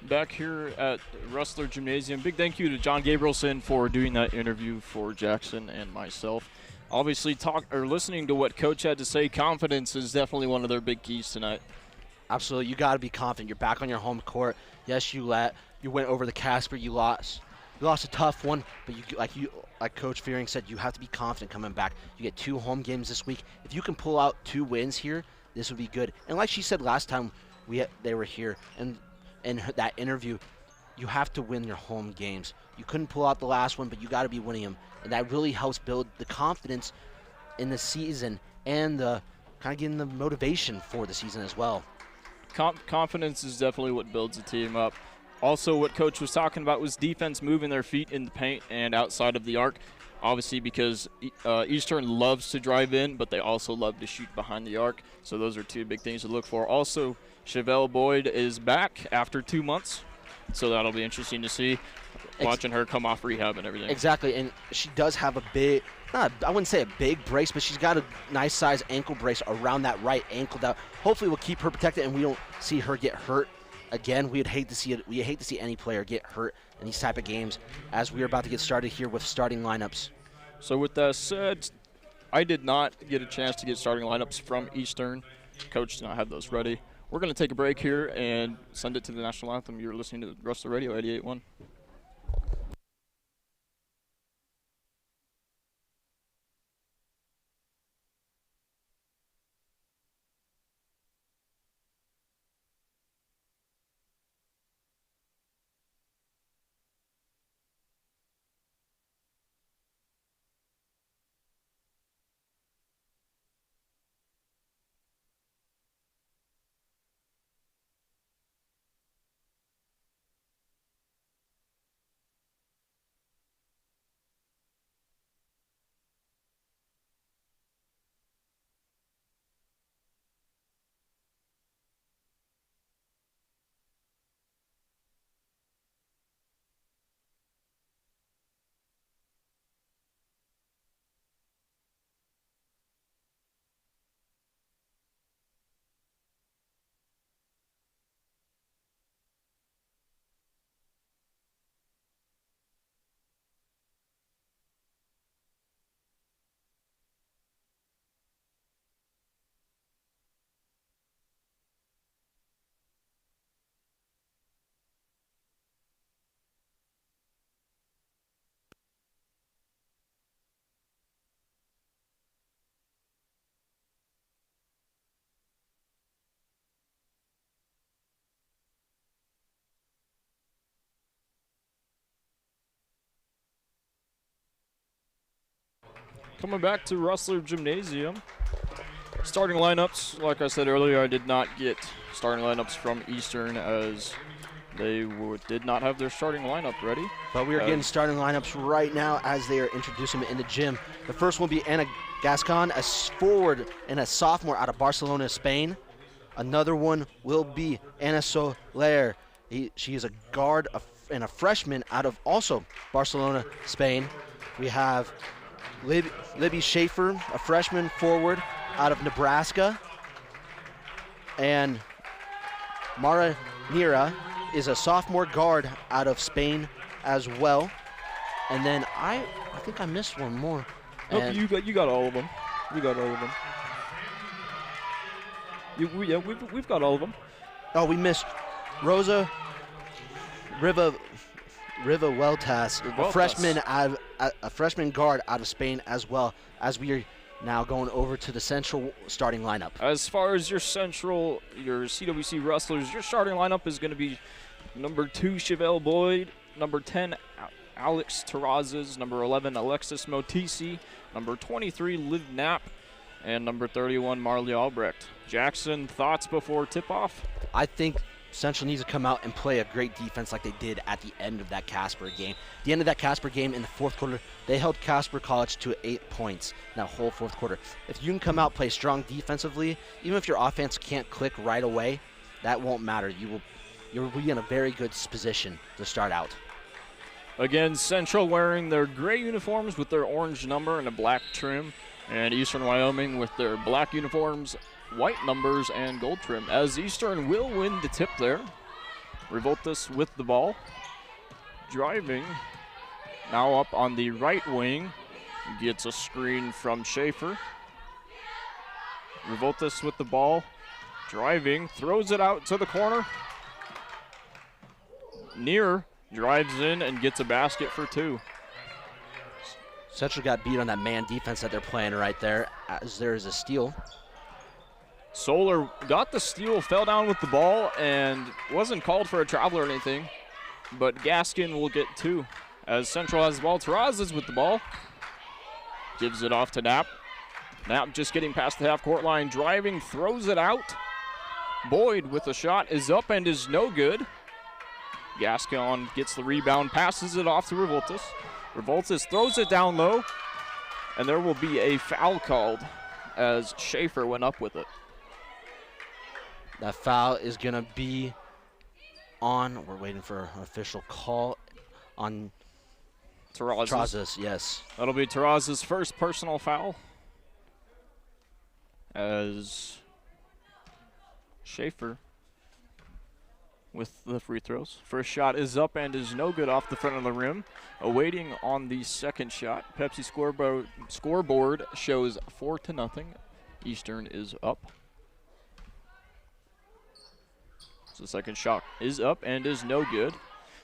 Back here at Rustler Gymnasium. Big thank you to John Gabrielson for doing that interview for Jackson and myself. Obviously, listening to what Coach had to say, confidence is definitely one of their big keys tonight. Absolutely, you got to be confident. You're back on your home court. Yes, you went over the Casper. You lost a tough one, but like Coach Fearing said, you have to be confident coming back. You get 2 home games this week. If you can pull out 2 wins here, this would be good. And like she said last time they were here, and in that interview, you have to win your home games. You couldn't pull out the last one, but you got to be winning them, and that really helps build the confidence in the season and the kind of getting the motivation for the season as well. Confidence is definitely what builds a team up. Also, what Coach was talking about was defense moving their feet in the paint and outside of the arc. Obviously, because Eastern loves to drive in, but they also love to shoot behind the arc. So those are 2 big things to look for. Also, Chevelle Boyd is back after 2 months, so that'll be interesting to see, watching her come off rehab and everything. Exactly, and she does have a big, I wouldn't say a big brace, but she's got a nice size ankle brace around that right ankle that hopefully will keep her protected and we don't see her get hurt again. We hate to see any player get hurt in these type of games, as we are about to get started here with starting lineups. So with that said, I did not get a chance to get starting lineups from Eastern. Coach did not have those ready. We're going to take a break here and send it to the national anthem. You're listening to Rustler Radio 88.1. Coming back to Rustler Gymnasium. Starting lineups, like I said earlier, I did not get starting lineups from Eastern as they did not have their starting lineup ready. But we are getting starting lineups right now as they are introducing them in the gym. The first one will be Ana Gascon, a forward and a sophomore out of Barcelona, Spain. Another one will be Ana Soler. She is a guard and a freshman out of also Barcelona, Spain. We have Libby Schaefer, a freshman forward out of Nebraska. And Mara Nira is a sophomore guard out of Spain as well. And then I think I missed one more. Nope, you got all of them. You got all of them. Yeah, we've got all of them. Oh, we missed Rosa Riva Hueltas, a freshman guard out of Spain, as well as we are now going over to the Central starting lineup. As far as your CWC wrestlers, your starting lineup is going to be number 2, Chevelle Boyd, number 10, Alex Terrazas, number 11, Alexis Motisi, number 23, Liv Knapp, and number 31, Marley Albrecht. Jackson, thoughts before tip-off? I think Central needs to come out and play a great defense like they did at the end of that Casper game. The end of that Casper game in the fourth quarter, they held Casper College to 8 points in that whole fourth quarter. If you can come out, play strong defensively, even if your offense can't click right away, that won't matter. You'll be in a very good position to start out. Again, Central wearing their gray uniforms with their orange number and a black trim, and Eastern Wyoming with their black uniforms, white numbers, and gold trim, as Eastern will win the tip there. Revoltas with the ball. Driving. Now up on the right wing. Gets a screen from Schaefer. Revoltas with the ball. Driving. Throws it out to the corner. Near drives in and gets a basket for 2. Central got beat on that man defense that they're playing right there, as there is a steal. Solar got the steal, fell down with the ball, and wasn't called for a travel or anything. But Gaskin will get 2. As Central has the ball, Terrazas with the ball. Gives it off to Knapp. Knapp just getting past the half-court line, driving, throws it out. Boyd with the shot is up and is no good. Gascon gets the rebound, passes it off to Revoltas. Revoltas throws it down low, and there will be a foul called as Schaefer went up with it. That foul is going to be on. We're waiting for an official call on Terrazas. Yes. That'll be Terrazas' first personal foul as Schaefer with the free throws. First shot is up and is no good off the front of the rim. Awaiting on the second shot. Pepsi scoreboard shows 4-0. Eastern is up. So the second shot is up and is no good.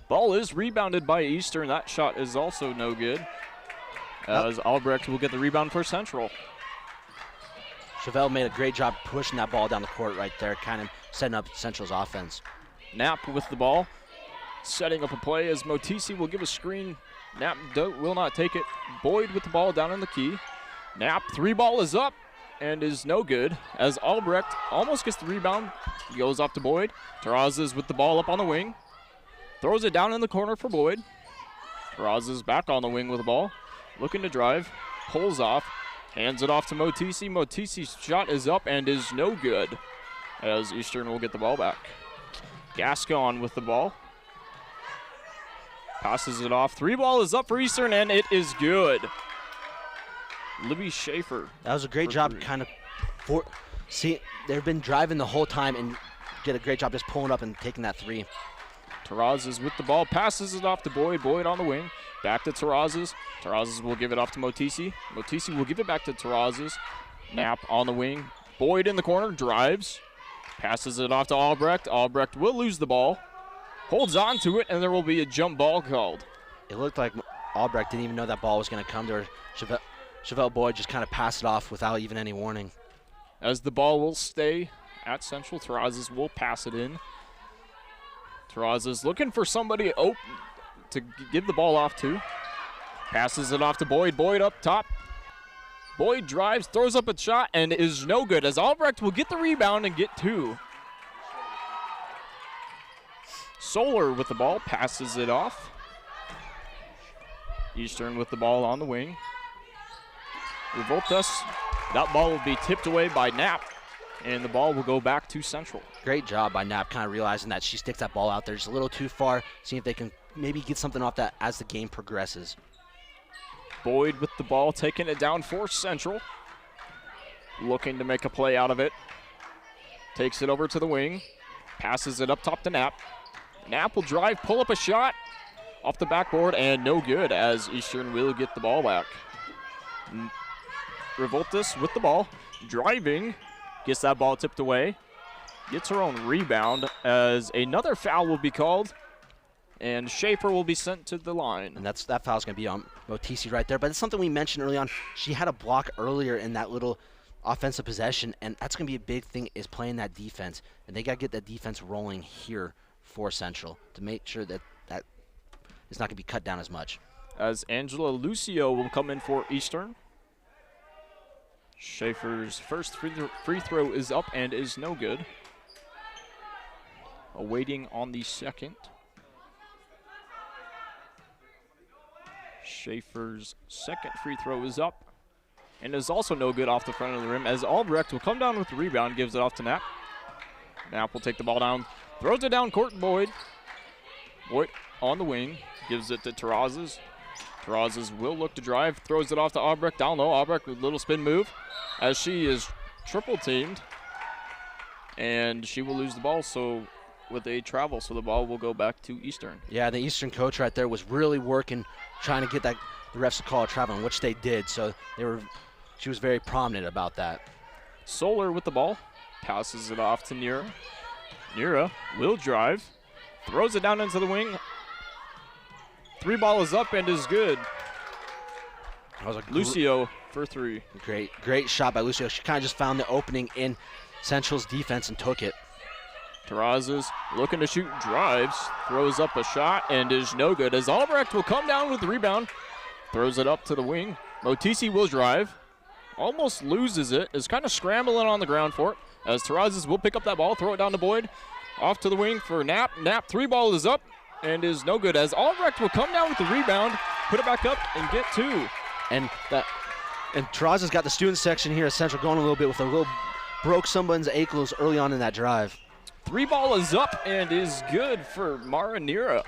Ball is rebounded by Eastern. That shot is also no good, as Albrecht will get the rebound for Central. Chevelle made a great job pushing that ball down the court right there, kind of setting up Central's offense. Knapp with the ball, setting up a play as Motisi will give a screen. Knapp will not take it. Boyd with the ball down in the key. Knapp, 3-ball is up and is no good, as Albrecht almost gets the rebound. He goes off to Boyd. Terrazas with the ball up on the wing. Throws it down in the corner for Boyd. Terrazas back on the wing with the ball. Looking to drive. Pulls off. Hands it off to Motisi. Motisi's shot is up and is no good, as Eastern will get the ball back. Gascon with the ball. Passes it off. 3-ball is up for Eastern, and it is good. Libby Schaefer. That was a great job, kind of. They've been driving the whole time and did a great job just pulling up and taking that 3. Terrazas with the ball. Passes it off to Boyd. Boyd on the wing. Back to Terrazas. Terrazas will give it off to Motisi. Motisi will give it back to Terrazas. Knapp on the wing. Boyd in the corner. Drives. Passes it off to Albrecht. Albrecht will lose the ball. Holds on to it, and there will be a jump ball called. It looked like Albrecht didn't even know that ball was going to come to her. Chevelle Boyd just kind of passed it off without even any warning. As the ball will stay at Central, Terrazas will pass it in. Terrazas looking for somebody open to give the ball off to. Passes it off to Boyd. Boyd up top. Boyd drives, throws up a shot, and is no good, as Albrecht will get the rebound and get 2. Solar with the ball, passes it off. Eastern with the ball on the wing. Revoltas, that ball will be tipped away by Knapp, and the ball will go back to Central. Great job by Knapp, kind of realizing that she sticks that ball out there just a little too far, seeing if they can maybe get something off that as the game progresses. Boyd with the ball, taking it down for Central. Looking to make a play out of it. Takes it over to the wing. Passes it up top to Knapp. Knapp will drive, pull up a shot off the backboard, and no good, as Eastern will get the ball back. Revoltas with the ball, driving, Gets that ball tipped away. Gets her own rebound as another foul will be called. And Schaefer will be sent to the line. And that foul's going to be on Motisi right there. But it's something we mentioned early on. She had a block earlier in that little offensive possession, and that's going to be a big thing is playing that defense. And they got to get that defense rolling here for Central to make sure that it's not going to be cut down as much. As Angela Lucio will come in for Eastern. Schaefer's first free throw is up and is no good. Awaiting on the second. Schaefer's second free throw is up and is also no good off the front of the rim as Albrecht will come down with the rebound, gives it off to Knapp. Knapp will take the ball down, throws it down court. Boyd on the wing, gives it to Terrazas. Terrazas will look to drive, throws it off to Albrecht down low. Albrecht with a little spin move as she is triple teamed, and she will lose the ball with a travel, so the ball will go back to Eastern. Yeah, the Eastern coach right there was really working, trying to get the refs to call a travel, which they did. So she was very prominent about that. Solar with the ball, passes it off to Nira. Nira will drive, throws it down into the wing. Three ball is up and is good. That was Lucio for three. Great shot by Lucio. She kind of just found the opening in Central's defense and took it. Terrazas looking to shoot, drives, throws up a shot, and is no good as Albrecht will come down with the rebound, throws it up to the wing. Motisi will drive, almost loses it, is kind of scrambling on the ground for it, as Terrazas will pick up that ball, throw it down to Boyd, off to the wing for Knapp. Knapp, three ball is up and is no good as Albrecht will come down with the rebound, put it back up, and get two. And Terrazas got the student section here at Central going a little bit with broke someone's ankles early on in that drive. Three ball is up and is good for Mara Nira.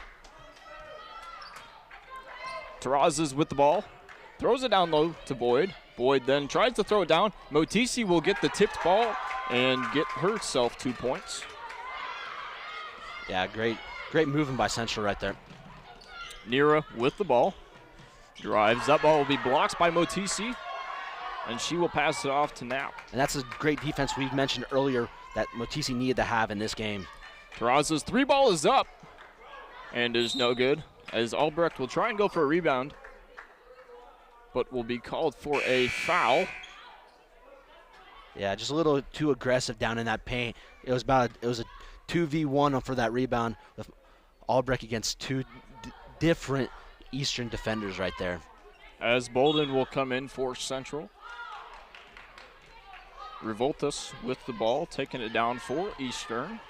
Terrazas with the ball, throws it down low to Boyd. Boyd then tries to throw it down. Motisi will get the tipped ball and get herself 2 points. Yeah, great movement by Central right there. Nira with the ball, drives. That ball will be blocked by Motisi, and she will pass it off to Knapp. And that's a great defense we mentioned earlier that Motisi needed to have in this game. Terrazas' three ball is up and is no good as Albrecht will try and go for a rebound, but will be called for a foul. Yeah, just a little too aggressive down in that paint. It was a 2v1 for that rebound with Albrecht against two different Eastern defenders right there. As Bolden will come in for Central. Revoltas with the ball, taking it down for Eastern.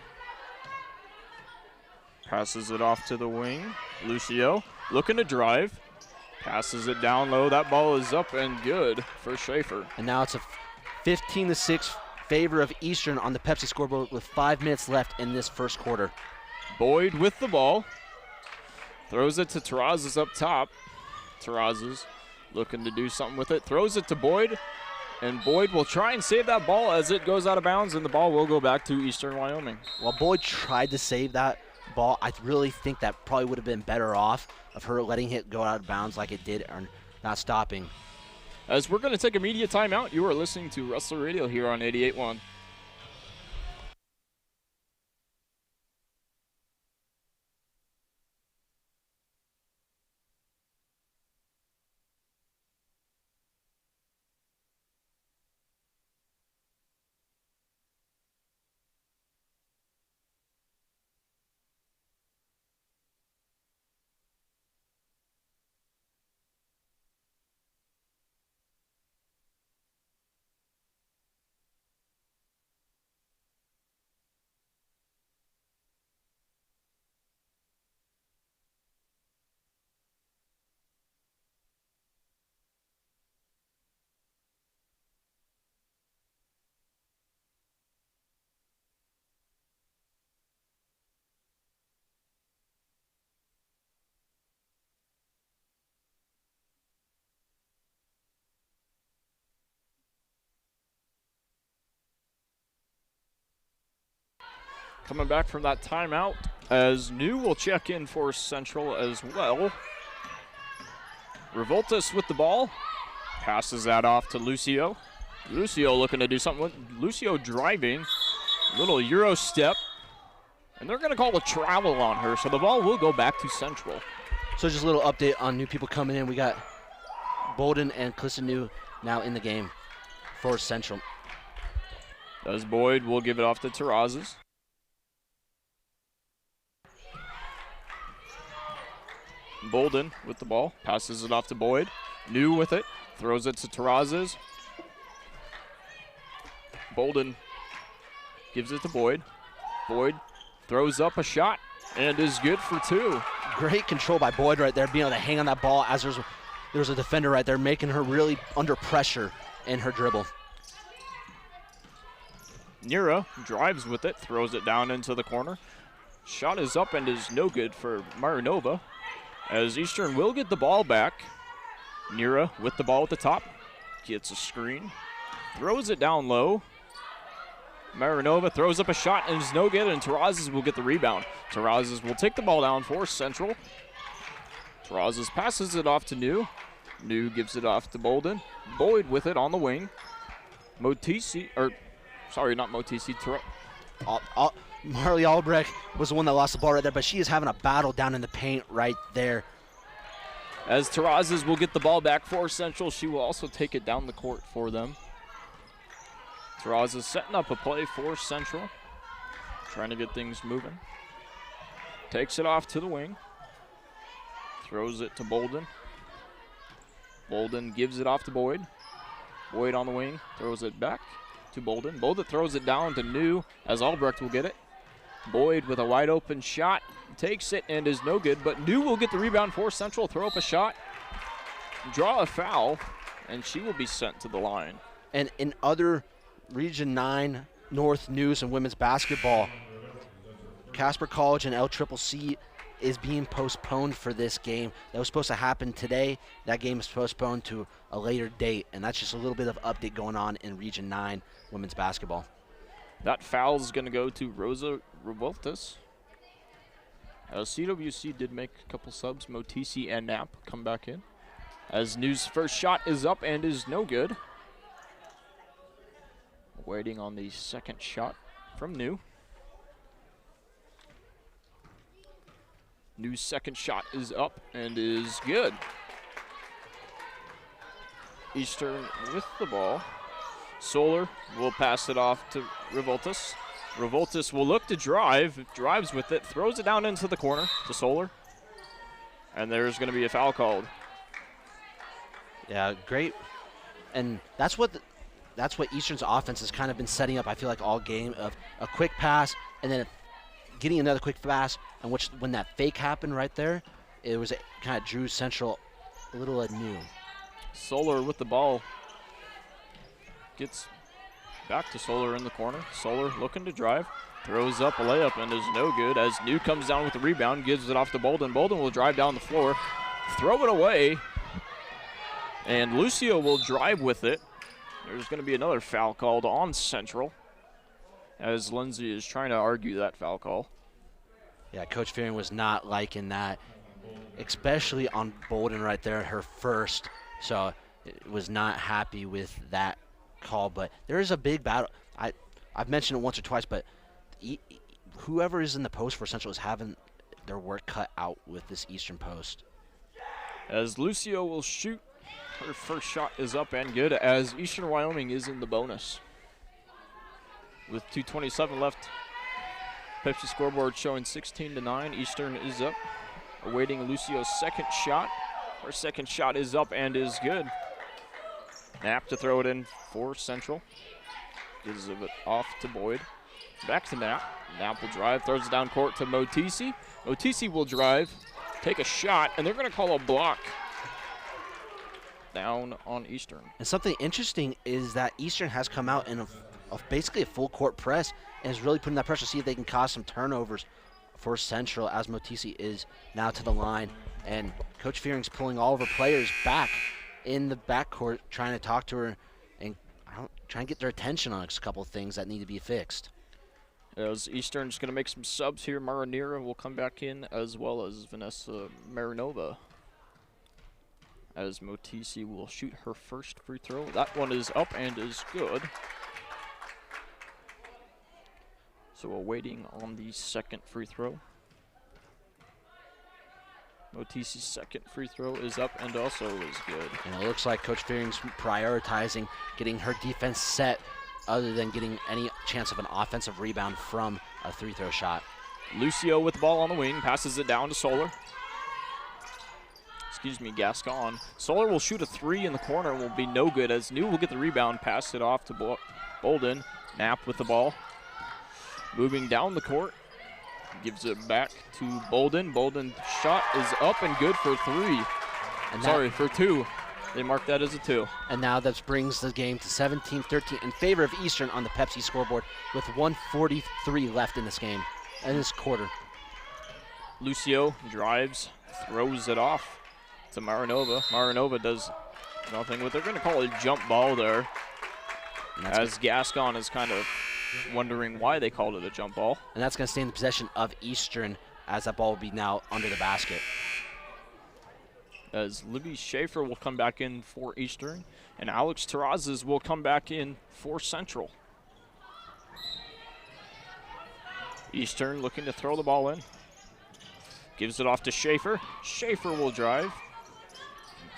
Passes it off to the wing. Lucio looking to drive. Passes it down low. That ball is up and good for Schaefer. And now it's a 15-6 favor of Eastern on the Pepsi scoreboard with 5 minutes left in this first quarter. Boyd with the ball. Throws it to Terrazas up top. Terrazas looking to do something with it. Throws it to Boyd. And Boyd will try and save that ball as it goes out of bounds, and the ball will go back to Eastern Wyoming. While Boyd tried to save that ball, I really think that probably would have been better off of her letting it go out of bounds like it did or not stopping. As we're going to take a media timeout, you are listening to Wrestler Radio here on 88.1. Coming back from that timeout as New will check in for Central as well. Revoltas with the ball. Passes that off to Lucio. Lucio looking to do something with Lucio driving. Little Euro step. And they're going to call a travel on her, so the ball will go back to Central. So just a little update on new people coming in. We got Bolden and Clissonu now in the game for Central. As Boyd will give it off to Terrazas. Bolden with the ball, passes it off to Boyd. New with it, throws it to Terrazas. Bolden gives it to Boyd. Boyd throws up a shot and is good for 2. Great control by Boyd right there, being able to hang on that ball as there's a defender right there, making her really under pressure in her dribble. Nira drives with it, throws it down into the corner. Shot is up and is no good for Marinova, as Eastern will get the ball back. Nira with the ball at the top, gets a screen, throws it down low. Marinova throws up a shot and is no good, and Terrazas will get the rebound. Terrazas will take the ball down for Central. Terrazas passes it off to New. New gives it off to Bolden. Boyd with it on the wing. Marley Albrecht was the one that lost the ball right there, but she is having a battle down in the paint right there. As Terrazas will get the ball back for Central, she will also take it down the court for them. Terrazas setting up a play for Central, trying to get things moving. Takes it off to the wing. Throws it to Bolden. Bolden gives it off to Boyd. Boyd on the wing, throws it back to Bolden. Bolden throws it down to New, as Albrecht will get it. Boyd with a wide open shot, takes it and is no good, but New will get the rebound for Central, throw up a shot, draw a foul, and she will be sent to the line. And in other Region 9 North news and women's basketball, Casper College and LCCC is being postponed for this game. That was supposed to happen today. That game is postponed to a later date, and that's just a little bit of update going on in Region 9 women's basketball. That foul is going to go to Rosa Revoltas. CWC did make a couple subs. Motisi and Knapp come back in. As New's first shot is up and is no good. Waiting on the second shot from New. New's second shot is up and is good. Eastern with the ball. Solar will pass it off to Revoltas. Revoltas will look to drive, drives with it, throws it down into the corner to Solar. And there's going to be a foul called. Yeah, great. And that's what Eastern's offense has kind of been setting up, I feel like, all game, of a quick pass and then getting another quick pass, and when that fake happened right there, it was kind of drew Central a little anew. Solar with the ball. Gets back to Solar in the corner. Solar looking to drive. Throws up a layup and is no good, as New comes down with the rebound, gives it off to Bolden. Bolden will drive down the floor, throw it away, and Lucio will drive with it. There's going to be another foul called on Central, as Lindsay is trying to argue that foul call. Yeah, Coach Fearing was not liking that, especially on Bolden right there, her first. So it was not happy with that call. But there is a big battle. I've mentioned it once or twice, but whoever is in the post for Central is having their work cut out with this Eastern post. As Lucio will shoot, her first shot is up and good, as Eastern Wyoming is in the bonus. With 2:27 left, Pepsi scoreboard showing 16-9. Eastern is up, awaiting Lucio's second shot. Her second shot is up and is good. Knapp to throw it in for Central. Gives it off to Boyd. Back to Knapp. Knapp will drive, throws it down court to Motisi. Motisi will drive, take a shot, and they're going to call a block down on Eastern. And something interesting is that Eastern has come out in basically a full court press and is really putting that pressure to see if they can cause some turnovers for Central, as Motisi is now to the line. And Coach Fearing's pulling all of her players back in the backcourt, trying to talk to her and trying to get their attention on a couple of things that need to be fixed. As Eastern's going to make some subs here, Mara Nira will come back in, as well as Vanessa Marinova. as Motisi will shoot her first free throw. That one is up and is good. So we're waiting on the second free throw. Motisi's second free throw is up and also is good. And it looks like Coach Fearing's prioritizing getting her defense set other than getting any chance of an offensive rebound from a free throw shot. Lucio with the ball on the wing, passes it down to Solar. Gascon. Solar will shoot a three in the corner, will be no good as New will get the rebound, pass it off to Bolden. Knapp with the ball. Moving down the court, gives it back to Bolden. Bolden's shot is up and good for three. For two. They marked that as a two. And now that brings the game to 17-13 in favor of Eastern on the Pepsi scoreboard with 1:43 left in this game, in this quarter. Lucio drives, throws it off to Marinova. Marinova does nothing with it. They're going to call it a jump ball there, as Gascon is kind of wondering why they called it a jump ball. And that's going to stay in the possession of Eastern, as that ball will be now under the basket. As Libby Schaefer will come back in for Eastern, and Alex Terrazas will come back in for Central. Eastern looking to throw the ball in. Gives it off to Schaefer. Schaefer will drive.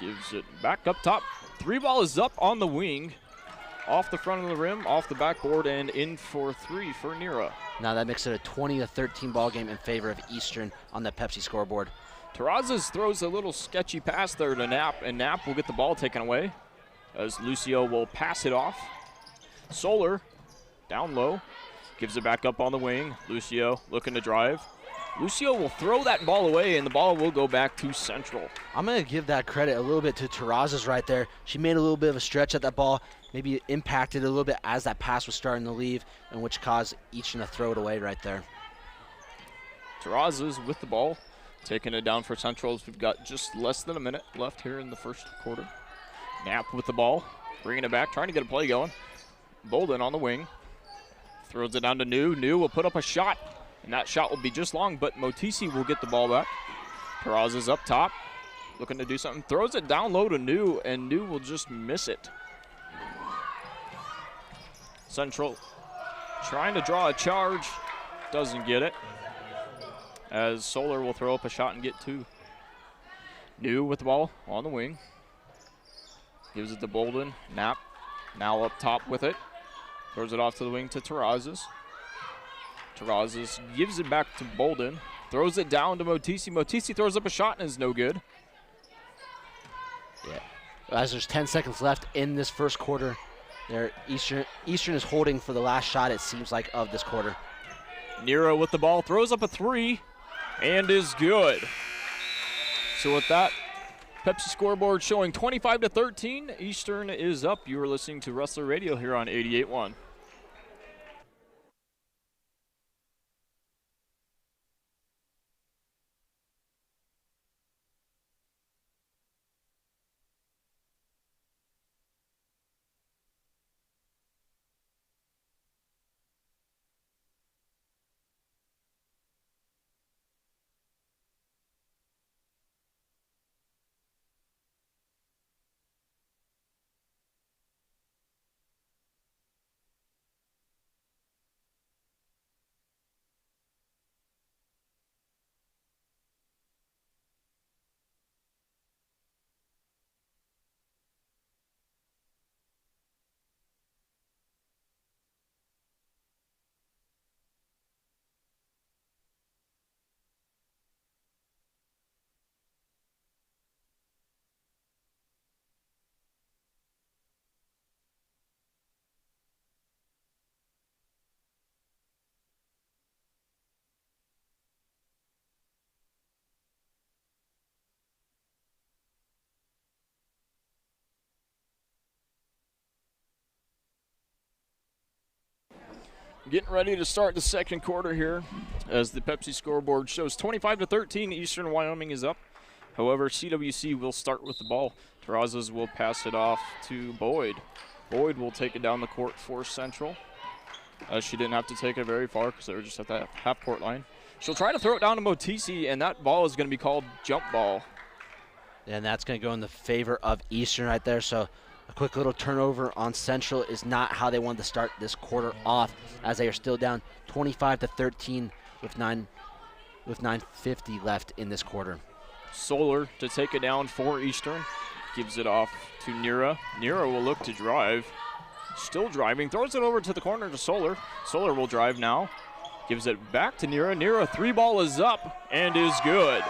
Gives it back up top. Three ball is up on the wing. Off the front of the rim, off the backboard, and in for three for Nira. Now that makes it a 20-13 ball game in favor of Eastern on the Pepsi scoreboard. Terrazas throws a little sketchy pass there to Knapp, and Knapp will get the ball taken away as Lucio will pass it off. Solar down low, gives it back up on the wing. Lucio looking to drive. Lucio will throw that ball away, and the ball will go back to Central. I'm going to give that credit a little bit to Terrazas right there. She made a little bit of a stretch at that ball, maybe impacted a little bit as that pass was starting to leave, and which caused Eastern to throw it away right there. Terrazas with the ball, taking it down for Central as we've got just less than a minute left here in the first quarter. Knapp with the ball, bringing it back, trying to get a play going. Bolden on the wing, throws it down to New. New will put up a shot, and that shot will be just long, but Motisi will get the ball back. Terrazas up top, looking to do something. Throws it down low to New, and New will just miss it. Central trying to draw a charge, doesn't get it, as Solar will throw up a shot and get two. New with the ball on the wing. Gives it to Bolden. Knapp now up top with it. Throws it off to the wing to Terrazas. Terrazas gives it back to Bolden. Throws it down to Motisi. Motisi throws up a shot and is no good. Yeah. As there's 10 seconds left in this first quarter, Eastern is holding for the last shot, it seems like, of this quarter. Nero with the ball, throws up a three, and is good. So with that, Pepsi scoreboard showing 25-13. Eastern is up. You are listening to Wrestler Radio here on 88.1. Getting ready to start the second quarter here as the Pepsi scoreboard shows 25-13. Eastern Wyoming is up. However, CWC will start with the ball. Terrazas will pass it off to Boyd. Boyd will take it down the court for Central, as she didn't have to take it very far because they were just at the half-court line. She'll try to throw it down to Motisi, and that ball is going to be called jump ball. And that's going to go in the favor of Eastern right there. So a quick little turnover on Central is not how they wanted to start this quarter off, as they are still down 25-13 with 9:50 left in this quarter. Solar to take it down for Eastern. Gives it off to Nira. Nira will look to drive. Still driving. Throws it over to the corner to Solar. Solar will drive now. Gives it back to Nira. Nira, 3-ball is up and is good.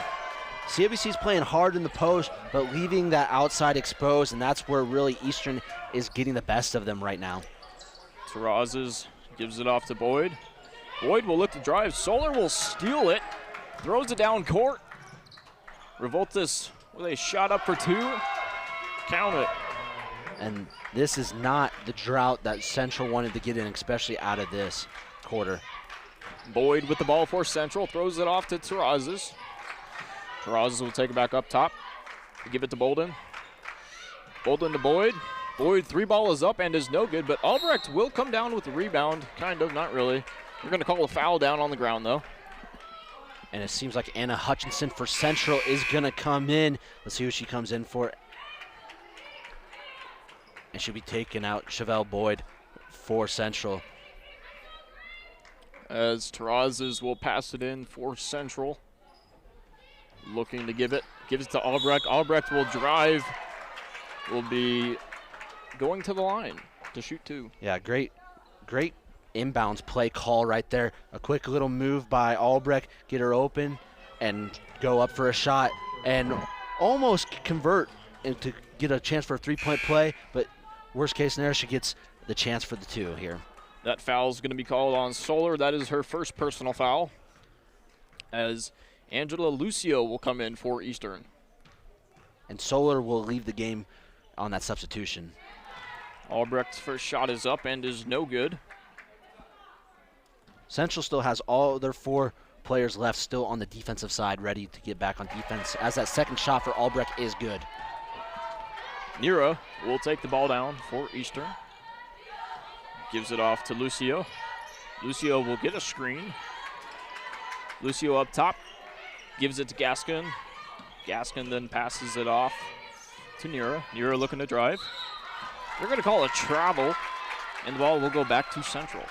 CWC's playing hard in the post, but leaving that outside exposed, and that's where really Eastern is getting the best of them right now. Terrazas gives it off to Boyd. Boyd will look to drive. Solar will steal it. Throws it down court. Revoltas with a shot up for 2. Count it. And this is not the drought that Central wanted to get in, especially out of this quarter. Boyd with the ball for Central. Throws it off to Terrazas. Terrazas will take it back up top. Give it to Bolden. Bolden to Boyd. Boyd, 3-ball is up and is no good, but Albrecht will come down with the rebound. Kind of, not really. We're going to call a foul down on the ground, though. And it seems like Anna Hutchinson for Central is going to come in. Let's see who she comes in for. And she'll be taking out Chevelle Boyd for Central. As Terrazas will pass it in for Central. Looking to give it. Gives it to Albrecht. Albrecht will drive. Will be going to the line to shoot 2. Yeah, great inbounds play call right there. A quick little move by Albrecht, get her open, and go up for a shot, and almost convert and to get a chance for a 3-point play, but worst case scenario, she gets the chance for the 2 here. That foul is going to be called on Solar. That is her first personal foul, as Angela Lucio will come in for Eastern. And Solar will leave the game on that substitution. Albrecht's first shot is up and is no good. Central still has all their 4 players left still on the defensive side, ready to get back on defense, as that second shot for Albrecht is good. Nira will take the ball down for Eastern. Gives it off to Lucio. Lucio will get a screen. Lucio up top. Gives it to Gaskin. Gaskin then passes it off to Nira. Nira looking to drive. They're going to call a travel, and the ball will go back to Central.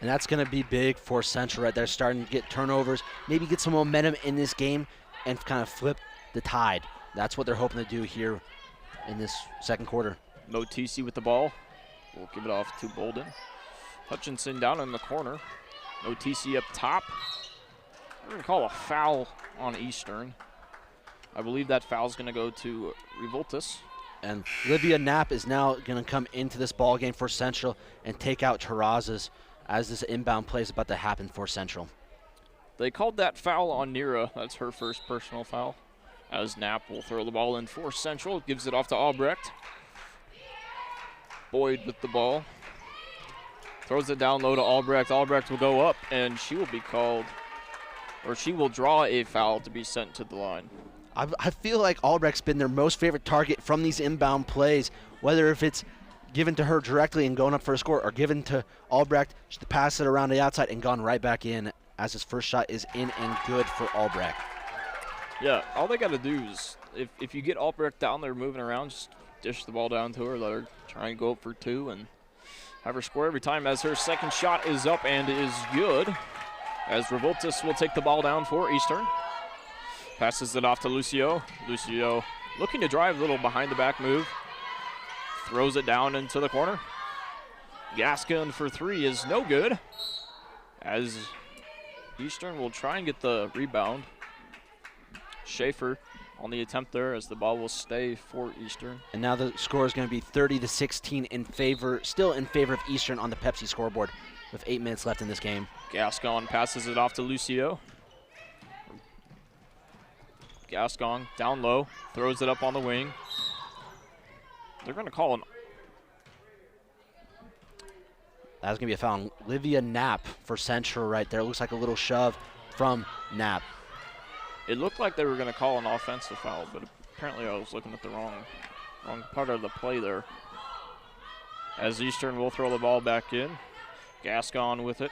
And that's going to be big for Central right there, starting to get turnovers, maybe get some momentum in this game and kind of flip the tide. That's what they're hoping to do here in this second quarter. Motisi with the ball. We'll give it off to Bolden. Hutchinson down in the corner. Motisi up top. We're going to call a foul on Eastern. I believe that foul is going to go to Revoltas. And Livia Knapp is now going to come into this ball game for Central and take out Terrazas as this inbound play is about to happen for Central. They called that foul on Nira. That's her first personal foul. As Knapp will throw the ball in for Central. Gives it off to Albrecht. Boyd with the ball. Throws it down low to Albrecht. Albrecht will go up, and she will be called, or she will draw a foul to be sent to the line. I feel like Albrecht's been their most favorite target from these inbound plays, whether if it's given to her directly and going up for a score or given to Albrecht to pass it around the outside and gone right back in as his first shot is in and good for Albrecht. Yeah, all they got to do is, if you get Albrecht down there moving around, just dish the ball down to her, let her try and go up for 2 and have her score every time, as her second shot is up and is good, as Revoltas will take the ball down for Eastern. Passes it off to Lucio. Lucio looking to drive, a little behind the back move. Throws it down into the corner. Gaskin for 3 is no good, as Eastern will try and get the rebound. Schaefer on the attempt there, as the ball will stay for Eastern. And now the score is going to be 30-16 in favor, still in favor of Eastern on the Pepsi scoreboard with 8 minutes left in this game. Gascon passes it off to Lucio. Gascon down low, throws it up on the wing. They're going to call an... That's going to be a foul on Livia Knapp for Central right there. Looks like a little shove from Knapp. It looked like they were going to call an offensive foul, but apparently I was looking at the wrong part of the play there. As Eastern will throw the ball back in. Gascon with it.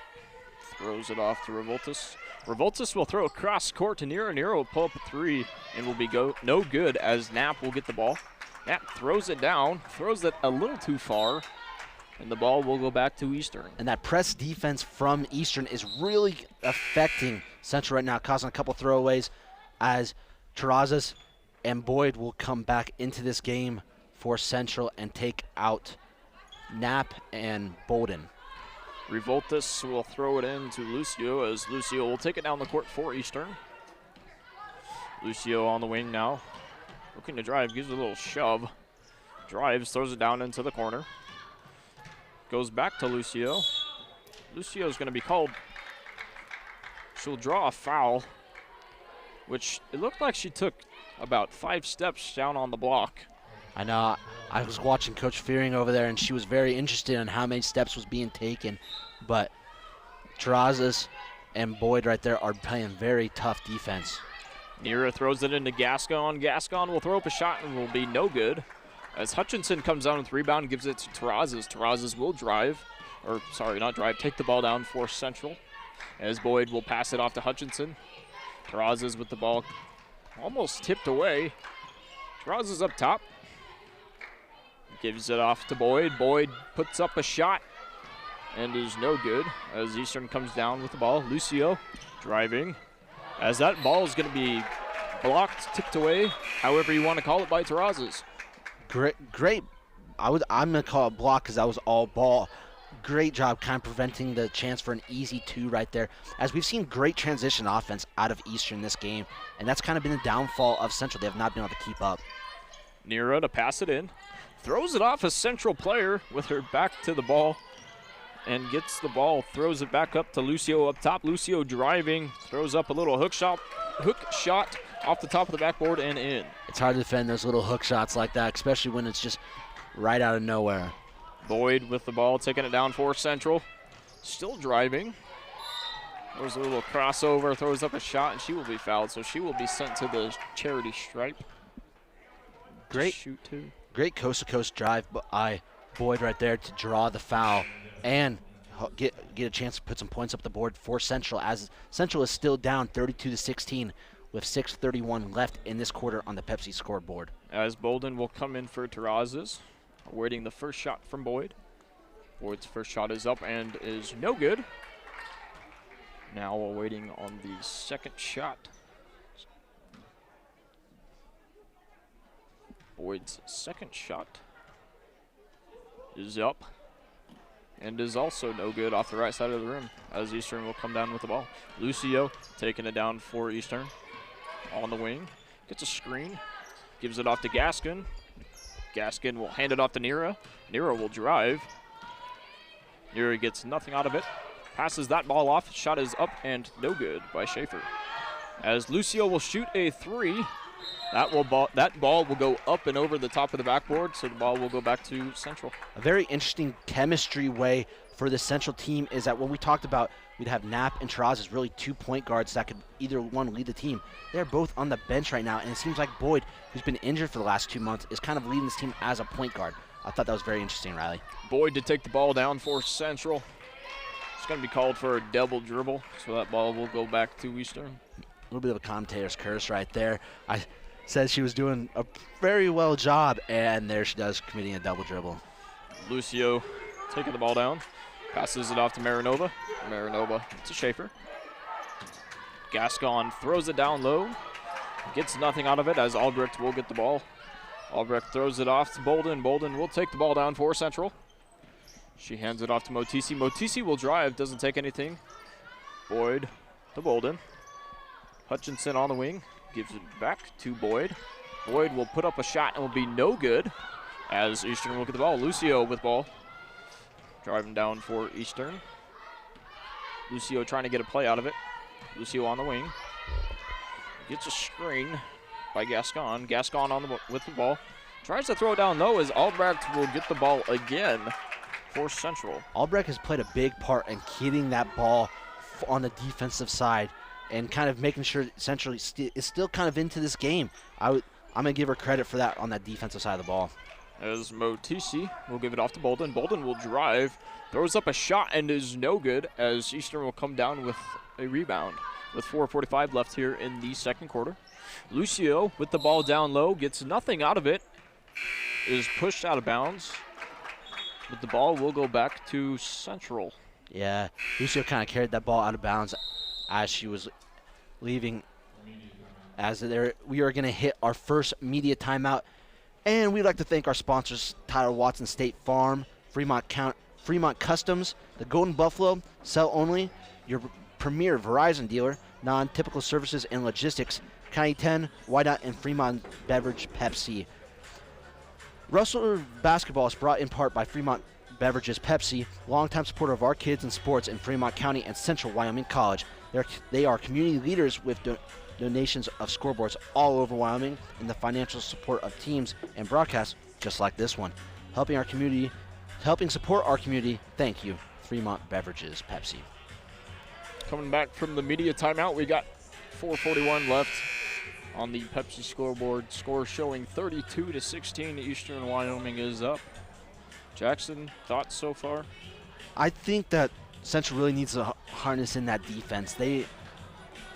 Throws it off to Revoltas. Revoltus will throw across court to Nero. Nero will pull up a 3 and will be no good as Knapp will get the ball. Knapp throws it down, throws it a little too far, and the ball will go back to Eastern. And that press defense from Eastern is really affecting Central right now, causing a couple throwaways as Terrazas and Boyd will come back into this game for Central and take out Knapp and Bolden. Revoltus will throw it in to Lucio as Lucio will take it down the court for Eastern. Lucio on the wing now. Looking to drive, gives it a little shove. Drives, throws it down into the corner. Goes back to Lucio. Lucio's going to be called. She'll draw a foul, which it looked like she took about 5 steps down on the block. I know. I was watching Coach Fearing over there, and she was very interested in how many steps was being taken. But Terrazas and Boyd right there are playing very tough defense. Nira throws it into Gascon. Gascon will throw up a shot and will be no good. As Hutchinson comes down with rebound, gives it to Terrazas. Terrazas will drive, or sorry, not drive, take the ball down for Central. As Boyd will pass it off to Hutchinson. Terrazas with the ball almost tipped away. Terrazas up top. Gives it off to Boyd. Boyd puts up a shot and is no good as Eastern comes down with the ball. Lucio driving. As that ball is going to be blocked, tipped away, however you want to call it, by Terrazas. Great. I'm going to call it block because that was all ball. Great job kind of preventing the chance for an easy 2 right there. As we've seen great transition offense out of Eastern this game, and that's kind of been the downfall of Central. They have not been able to keep up. Nira to pass it in. Throws it off a Central player with her back to the ball and gets the ball, throws it back up to Lucio up top. Lucio driving, throws up a little hook shot off the top of the backboard and in. It's hard to defend those little hook shots like that, especially when it's just right out of nowhere. Boyd with the ball, taking it down for Central. Still driving. There's a little crossover, throws up a shot, and she will be fouled, so she will be sent to the charity stripe. Great shoot too. Great coast-to-coast drive by Boyd right there to draw the foul and get a chance to put some points up the board for Central, as Central is still down 32-16 with 6:31 left in this quarter on the Pepsi scoreboard. As Bolden will come in for Terrazas, awaiting the first shot from Boyd. Boyd's first shot is up and is no good. Now awaiting on the second shot. Boyd's second shot is up and is also no good off the right side of the rim as Eastern will come down with the ball. Lucio taking it down for Eastern on the wing. Gets a screen, gives it off to Gaskin. Gaskin will hand it off to Nira. Nira will drive. Nira gets nothing out of it. Passes that ball off. Shot is up and no good by Schaefer. As Lucio will shoot a 3. That ball will go up and over the top of the backboard, so the ball will go back to Central. A very interesting chemistry way for the Central team is that when we talked about we'd have Knapp and Terrazas as really 2 point guards that could either one lead the team. They're both on the bench right now, and it seems like Boyd, who's been injured for the last 2 months, is kind of leading this team as a point guard. I thought that was very interesting, Riley. Boyd to take the ball down for Central. It's going to be called for a double dribble, so that ball will go back to Eastern. A little bit of a commentator's curse right there. I said she was doing a very well job, and there she does, committing a double dribble. Lucio taking the ball down, passes it off to Marinova. Marinova to Schaefer. Gascon throws it down low, gets nothing out of it as Albrecht will get the ball. Albrecht throws it off to Bolden. Bolden will take the ball down for Central. She hands it off to Motisi. Motisi will drive, doesn't take anything. Boyd to Bolden. Hutchinson on the wing. Gives it back to Boyd. Boyd will put up a shot and will be no good as Eastern will get the ball. Lucio with ball. Driving down for Eastern. Lucio trying to get a play out of it. Lucio on the wing. Gets a screen by Gascon. Gascon with the ball. Tries to throw it down low as Albrecht will get the ball again for Central. Albrecht has played a big part in getting that ball on the defensive side and kind of making sure Central is still kind of into this game. I'm going to give her credit for that on that defensive side of the ball. As Motisi will give it off to Bolden. Bolden will drive, throws up a shot and is no good as Eastern will come down with a rebound. with 4:45 left here in the second quarter. Lucio with the ball down low, gets nothing out of it, is pushed out of bounds, but the ball will go back to Central. Yeah, Lucio kind of carried that ball out of bounds as she was leaving. We are going to hit our first media timeout, and we'd like to thank our sponsors, Tyler Watson State Farm, Fremont Customs, the Golden Buffalo, Sell Only, your premier Verizon dealer, non-typical services and logistics, County 10, Whiteout, and Fremont Beverage Pepsi. Rustler Basketball is brought in part by Fremont Beverages Pepsi, longtime supporter of our kids in sports in Fremont County and Central Wyoming College. They are community leaders with donations of scoreboards all over Wyoming and the financial support of teams and broadcasts just like this one. Helping support our community, thank you, Fremont Beverages Pepsi. Coming back from the media timeout, we got 4:41 left on the Pepsi scoreboard. Score showing 32-16. Eastern Wyoming is up. Jackson, thoughts so far? I think that Central really needs to harness in that defense.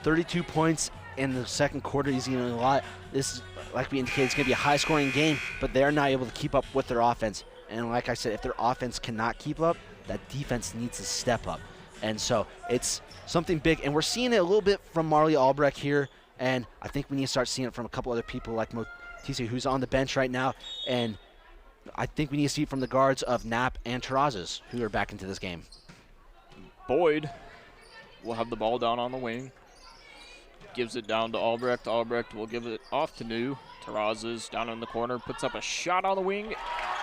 32 points in the second quarter is a lot. This is, like we indicated, it's going to be a high-scoring game, but they're not able to keep up with their offense. And like I said, if their offense cannot keep up, that defense needs to step up. And so it's something big. And we're seeing it a little bit from Marley Albrecht here. And I think we need to start seeing it from a couple other people like Motisi, who's on the bench right now. And I think we need to see it from the guards of Knapp and Terrazas, who are back into this game. Boyd will have the ball down on the wing. Gives it down to Albrecht. Albrecht will give it off to New. Terrazas down in the corner, puts up a shot on the wing,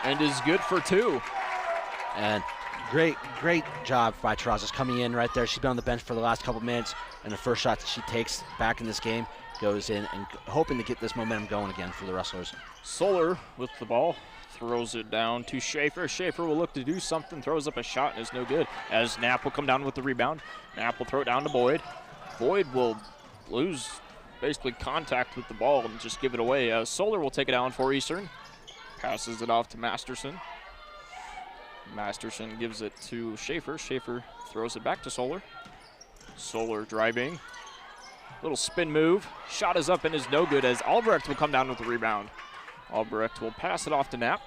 and is good for two. And great job by Terrazas coming in right there. She's been on the bench for the last couple minutes, and the first shot that she takes back in this game goes in, and hoping to get this momentum going again for the Rustlers. Solar with the ball. Throws it down to Schaefer. Schaefer will look to do something, throws up a shot, and is no good. As Knapp will come down with the rebound. Knapp will throw it down to Boyd. Boyd will lose basically contact with the ball and just give it away. Solar will take it down for Eastern. Passes it off to Masterson. Masterson gives it to Schaefer. Schaefer throws it back to Solar. Solar driving. Little spin move. Shot is up and is no good as Albrecht will come down with the rebound. Albrecht will pass it off to Knapp.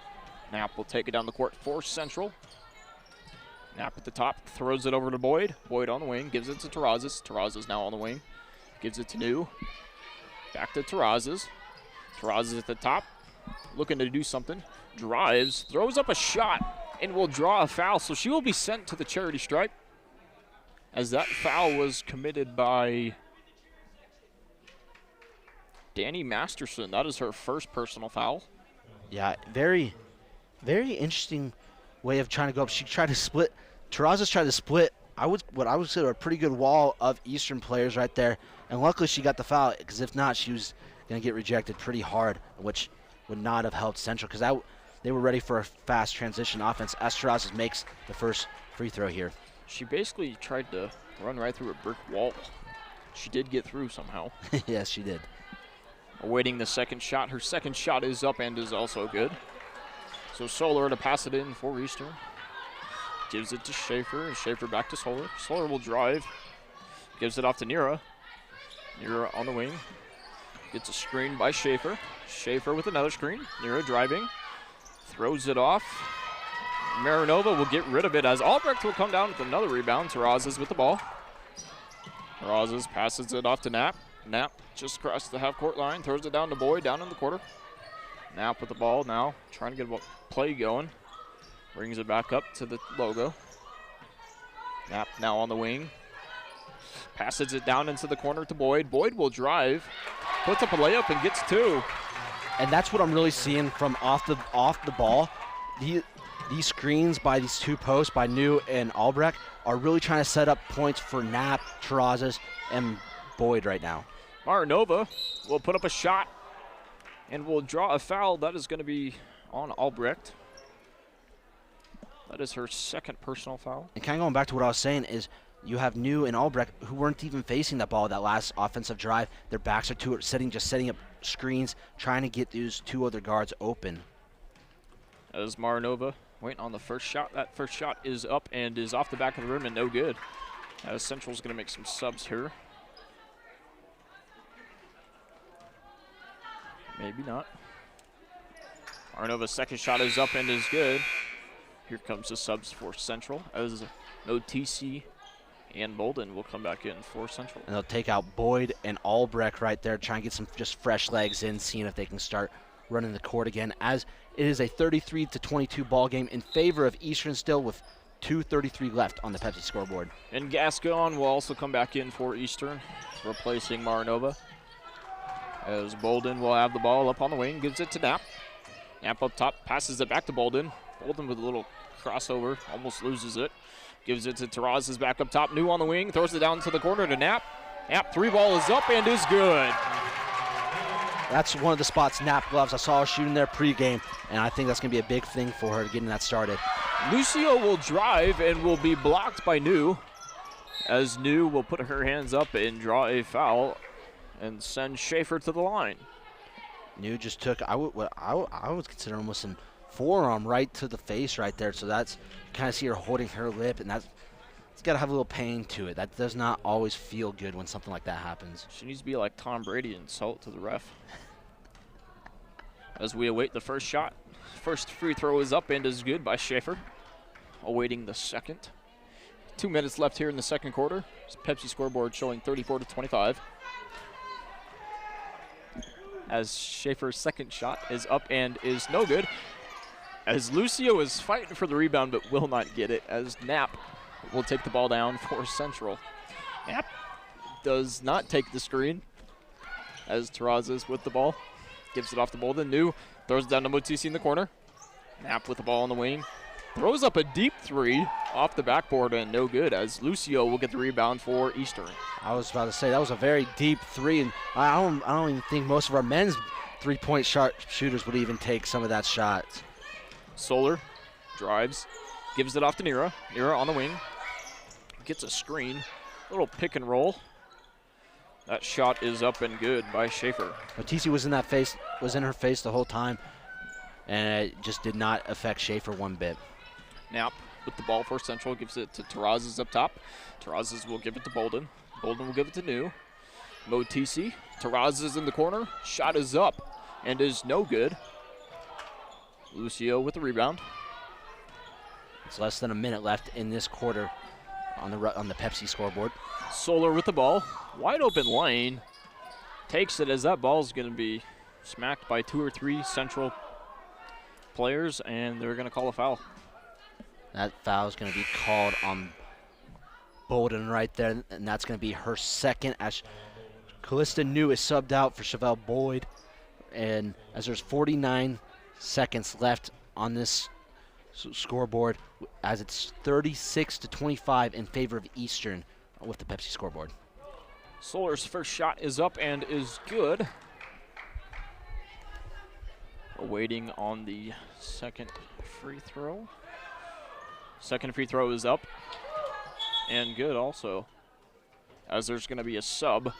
Knapp will take it down the court for Central. Knapp at the top, throws it over to Boyd. Boyd on the wing, gives it to Terrazas. Terrazas now on the wing. Gives it to New. Back to Terrazas. Terrazas at the top, looking to do something. Drives, throws up a shot, and will draw a foul. So she will be sent to the charity stripe, as that foul was committed by Danny Masterson. That is her first personal foul. Yeah, very interesting way of trying to go up. She tried to split. Terrazas tried to split. What I would say a pretty good wall of Eastern players right there, and luckily she got the foul, because if not, she was going to get rejected pretty hard, which would not have helped Central, because they were ready for a fast transition offense as Terrazas makes the first free throw here. She basically tried to run right through a brick wall. She did get through somehow. Yes, she did. Awaiting the second shot. Her second shot is up and is also good. So Solar to pass it in for Eastern. Gives it to Schaefer, and Schaefer back to Solar. Solar will drive. Gives it off to Nira. Nira on the wing. Gets a screen by Schaefer. Schaefer with another screen. Nira driving. Throws it off. Marinova will get rid of it as Albrecht will come down with another rebound. Terrazas with the ball. Terrazas passes it off to Knapp. Knapp just across the half-court line. Throws it down to Boyd down in the quarter. Knapp with the ball now. Trying to get a play going. Brings it back up to the logo. Knapp now on the wing. Passes it down into the corner to Boyd. Boyd will drive. Puts up a layup and gets two. And that's what I'm really seeing from off the ball. These screens by these two posts, by New and Albrecht, are really trying to set up points for Knapp, Terrazas, and Boyd right now. Marinova will put up a shot and will draw a foul. That is going to be on Albrecht. That is her second personal foul. And kind of going back to what I was saying is you have New and Albrecht who weren't even facing the ball that last offensive drive. Their backs are to it, setting up screens, trying to get these two other guards open. As Marinova waiting on the first shot. That first shot is up and is off the back of the rim and no good. As Central's going to make some subs here. Maybe not. Arnova's second shot is up and is good. Here comes the subs for Central as Otisi and Bolden will come back in for Central. And they'll take out Boyd and Albrecht right there, try and get some just fresh legs in, seeing if they can start running the court again, as it is a 33-22 ball game in favor of Eastern still with 2:33 left on the Pepsi scoreboard. And Gascon will also come back in for Eastern, replacing Maranova. As Bolden will have the ball up on the wing, gives it to Knapp. Knapp up top, passes it back to Bolden. Bolden with a little crossover, almost loses it. Gives it to Terrazas back up top, New on the wing, throws it down to the corner to Knapp. Knapp, three ball is up and is good. That's one of the spots Knapp loves. I saw her shooting there pregame, and I think that's going to be a big thing for her getting that started. Lucio will drive and will be blocked by New, as New will put her hands up and draw a foul and send Schaefer to the line. New just took, I would consider almost some forearm right to the face right there, so that's, you kind of see her holding her lip, and that's, it's got to have a little pain to it. That does not always feel good when something like that happens. She needs to be like Tom Brady and sell it to the ref. As we await the first shot. First free throw is up and is good by Schaefer. Awaiting the second. 2 minutes left here in the second quarter. Pepsi scoreboard showing 34-25. As Schaefer's second shot is up and is no good. As Lucio is fighting for the rebound but will not get it, as Knapp will take the ball down for Central. Knapp does not take the screen, as Terrazas with the ball. Gives it off to Bolden. New throws it down to Motisi in the corner. Knapp with the ball on the wing. Throws up a deep three off the backboard and no good, as Lucio will get the rebound for Eastern. I was about to say that was a very deep three, and I don't even think most of our men's three-point shooters would even take some of that shot. Solar drives, gives it off to Nira. Nira on the wing, gets a screen, little pick and roll. That shot is up and good by Schaefer. Matisse was in her face the whole time, and it just did not affect Schaefer one bit. Knapp with the ball for Central, gives it to Terrazas up top. Terrazas will give it to Bolden. Bolden will give it to New. Motisi, Terrazas in the corner. Shot is up and is no good. Lucio with the rebound. It's less than a minute left in this quarter on the Pepsi scoreboard. Solar with the ball. Wide open lane. Takes it, as that ball is going to be smacked by 2 or 3 Central players, and they're going to call a foul. That foul is going to be called on Bolden right there, and that's going to be her second, as Callista New is subbed out for Chevelle Boyd. And as there's 49 seconds left on this scoreboard, as it's 36-25 in favor of Eastern with the Pepsi scoreboard. Solar's first shot is up and is good. Waiting on the second free throw. Second free throw is up and good also, as there's going to be a sub.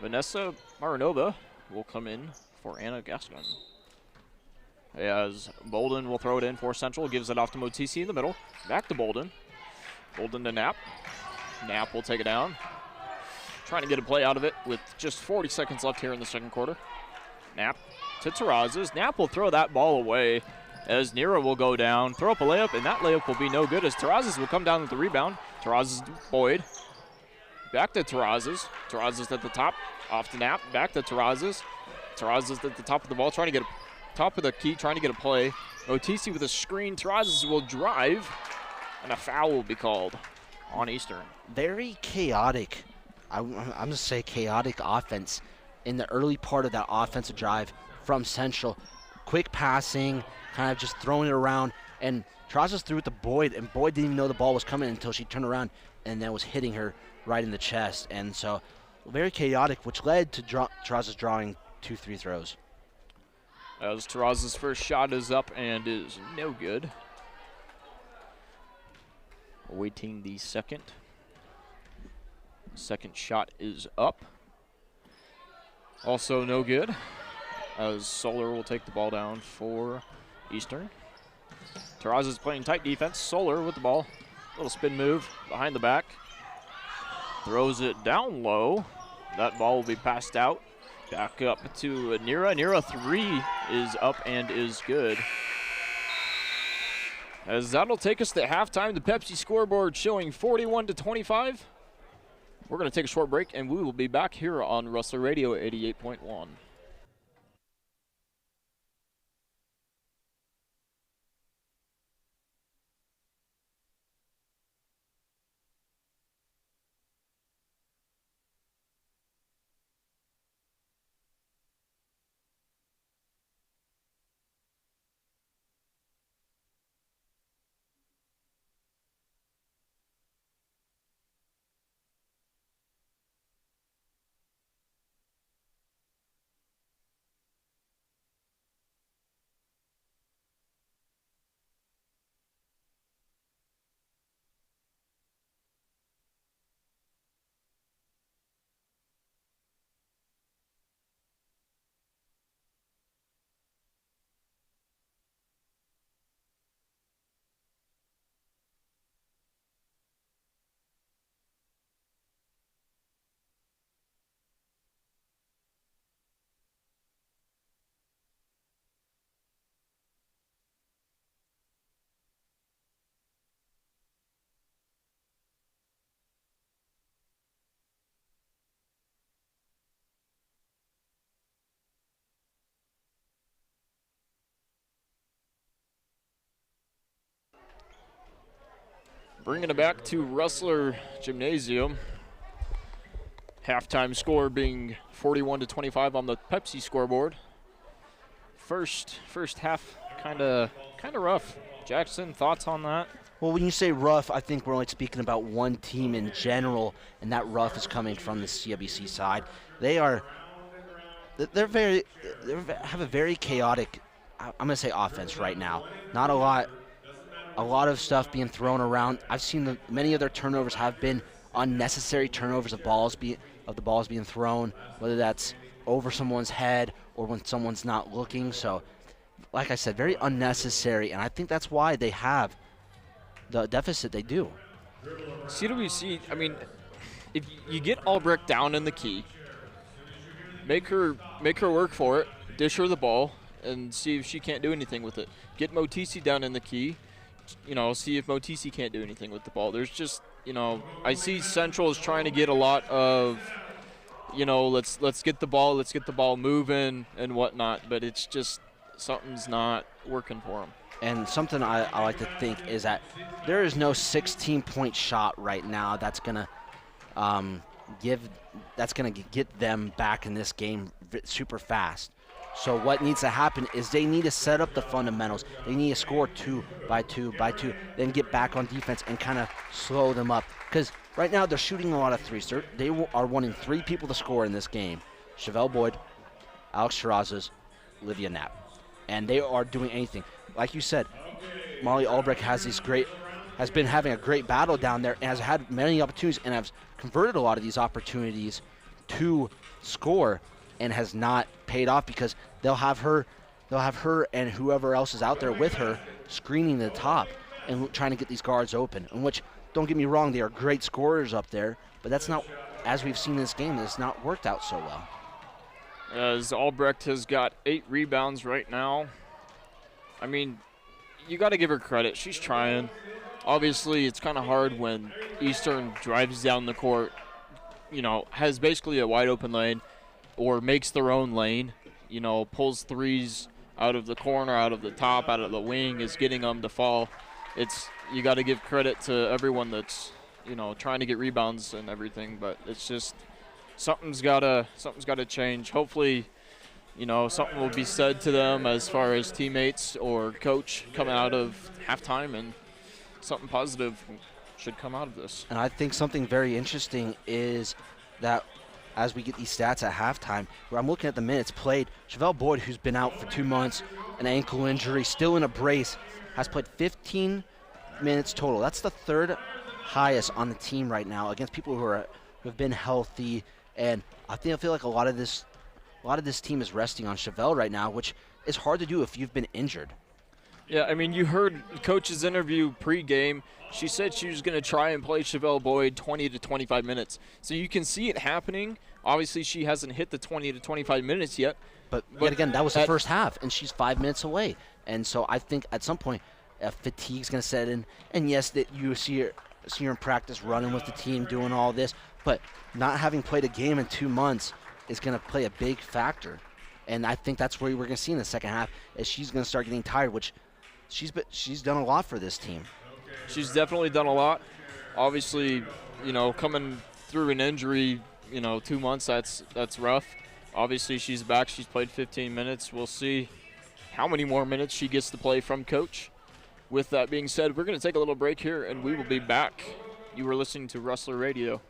Vanessa Maranova will come in for Anna Gascon. As Bolden will throw it in for Central, gives it off to Motisi in the middle. Back to Bolden. Bolden to Knapp. Knapp will take it down. Trying to get a play out of it with just 40 seconds left here in the second quarter. Knapp to Terrazas. Knapp will throw that ball away, as Nira will go down, throw up a layup, and that layup will be no good, as Terrazas will come down with the rebound. Terrazas to Boyd. Back to Terrazas. Terrazas at the top. Off to Knapp. Back to Terrazas. Terrazas at the top of the ball, trying to get top of the key, trying to get a play. Otisi with a screen. Terrazas will drive, and a foul will be called on Eastern. Very chaotic. I'm going to say chaotic offense in the early part of that offensive drive from Central. Quick passing, kind of just throwing it around, and Terrazas threw it to Boyd, and Boyd didn't even know the ball was coming until she turned around and then was hitting her right in the chest. And so very chaotic, which led to Terrazas drawing 2 free throws. As Terrazas' first shot is up and is no good. Awaiting the second. Second shot is up. Also no good, as Solar will take the ball down for Eastern. Terrazas playing tight defense. Solar with the ball. Little spin move behind the back. Throws it down low. That ball will be passed out Back up to Nira. Nira 3 is up and is good. As that'll take us to halftime, the Pepsi scoreboard showing 41-25. We're going to take a short break, and we will be back here on Rustler Radio 88.1. Bringing it back to Rustler Gymnasium. Halftime score being 41-25 on the Pepsi scoreboard. First half kind of rough. Jackson, thoughts on that? Well, when you say rough, I think we're only speaking about one team in general, and that rough is coming from the CWC side. They have a very chaotic, I'm going to say, offense right now. Not a lot of stuff being thrown around. I've seen many of their turnovers have been unnecessary turnovers of the balls being thrown, whether that's over someone's head or when someone's not looking. So, like I said, very unnecessary, and I think that's why they have the deficit they do. CWC, I mean, if you get Albrecht down in the key, make her work for it, dish her the ball, and see if she can't do anything with it. Get Motisi down in the key, see if Motisi can't do anything with the ball. There's just, I see Central is trying to get a lot of, let's get the ball moving and whatnot, but it's just something's not working for them. And something I like to think is that there is no 16-point shot right now that's gonna get them back in this game super fast. So what needs to happen is they need to set up the fundamentals. They need to score 2 by 2 by 2, then get back on defense and kind of slow them up. Because right now they're shooting a lot of threes. They are wanting 3 people to score in this game: Chevelle Boyd, Alex Terrazas, Olivia Knapp. And they are doing anything. Like you said, Molly Albrecht has been having a great battle down there and has had many opportunities and has converted a lot of these opportunities to score and has not paid off because they'll have her and whoever else is out there with her screening the top and trying to get these guards open. In which, don't get me wrong, they are great scorers up there, but that's not, as we've seen in this game, it's not worked out so well. As Albrecht has got 8 rebounds right now. I mean, you got to give her credit. She's trying. Obviously, it's kind of hard when Eastern drives down the court, has basically a wide open lane or makes their own lane, pulls threes out of the corner, out of the top, out of the wing, is getting them to fall. You got to give credit to everyone that's, trying to get rebounds and everything, but it's just something's got to change. Hopefully, something will be said to them as far as teammates or coach coming out of halftime, and something positive should come out of this. And I think something very interesting is that as we get these stats at halftime, where I'm looking at the minutes played, Chevelle Boyd, who's been out for 2 months, an ankle injury, still in a brace, has played 15 minutes total. That's the 3rd highest on the team right now against people who have been healthy. And I feel like a lot of this team is resting on Chevelle right now, which is hard to do if you've been injured. Yeah, I mean, you heard Coach's interview pregame. She said she was going to try and play Chevelle Boyd 20 to 25 minutes. So you can see it happening. Obviously, she hasn't hit the 20 to 25 minutes yet. But yet again, that was the first half, and she's 5 minutes away. And so I think at some point, fatigue's going to set in. And yes, that you see her in practice running with the team, doing all this. But not having played a game in 2 months is going to play a big factor. And I think that's where we're going to see in the second half is she's going to start getting tired, which she's done a lot for this team. She's definitely done a lot. Obviously, coming through an injury, 2 months, that's rough. Obviously, she's back. She's played 15 minutes. We'll see how many more minutes she gets to play from Coach. With that being said, we're going to take a little break here, and we will be back. You were listening to Rustler Radio.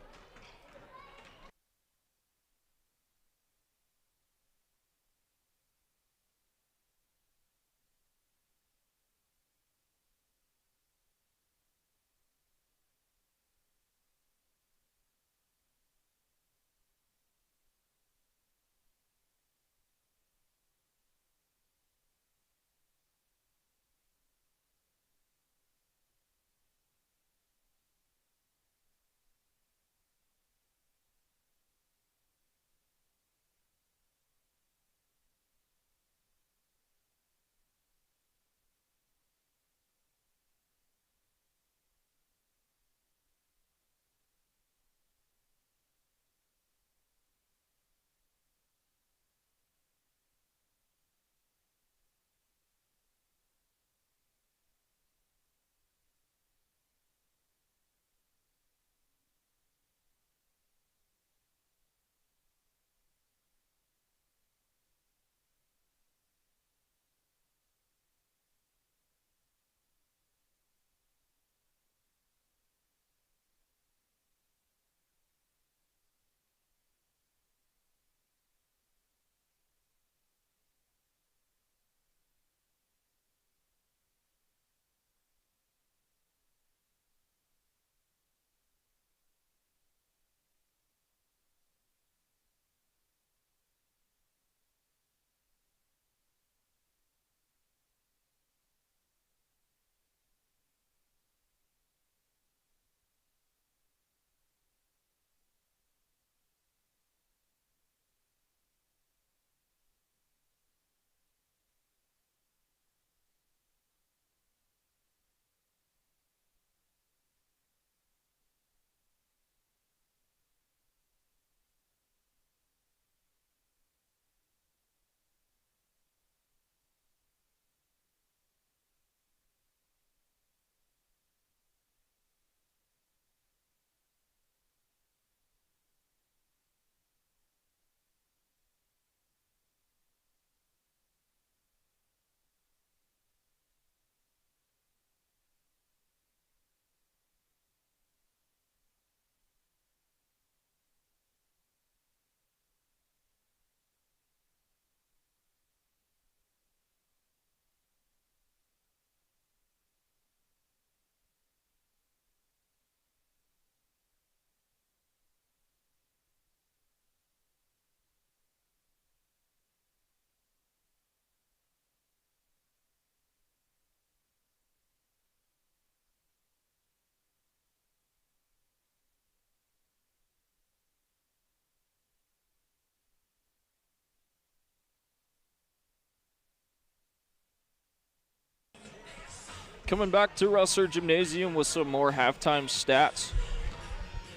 Coming back to Rustler Gymnasium with some more halftime stats.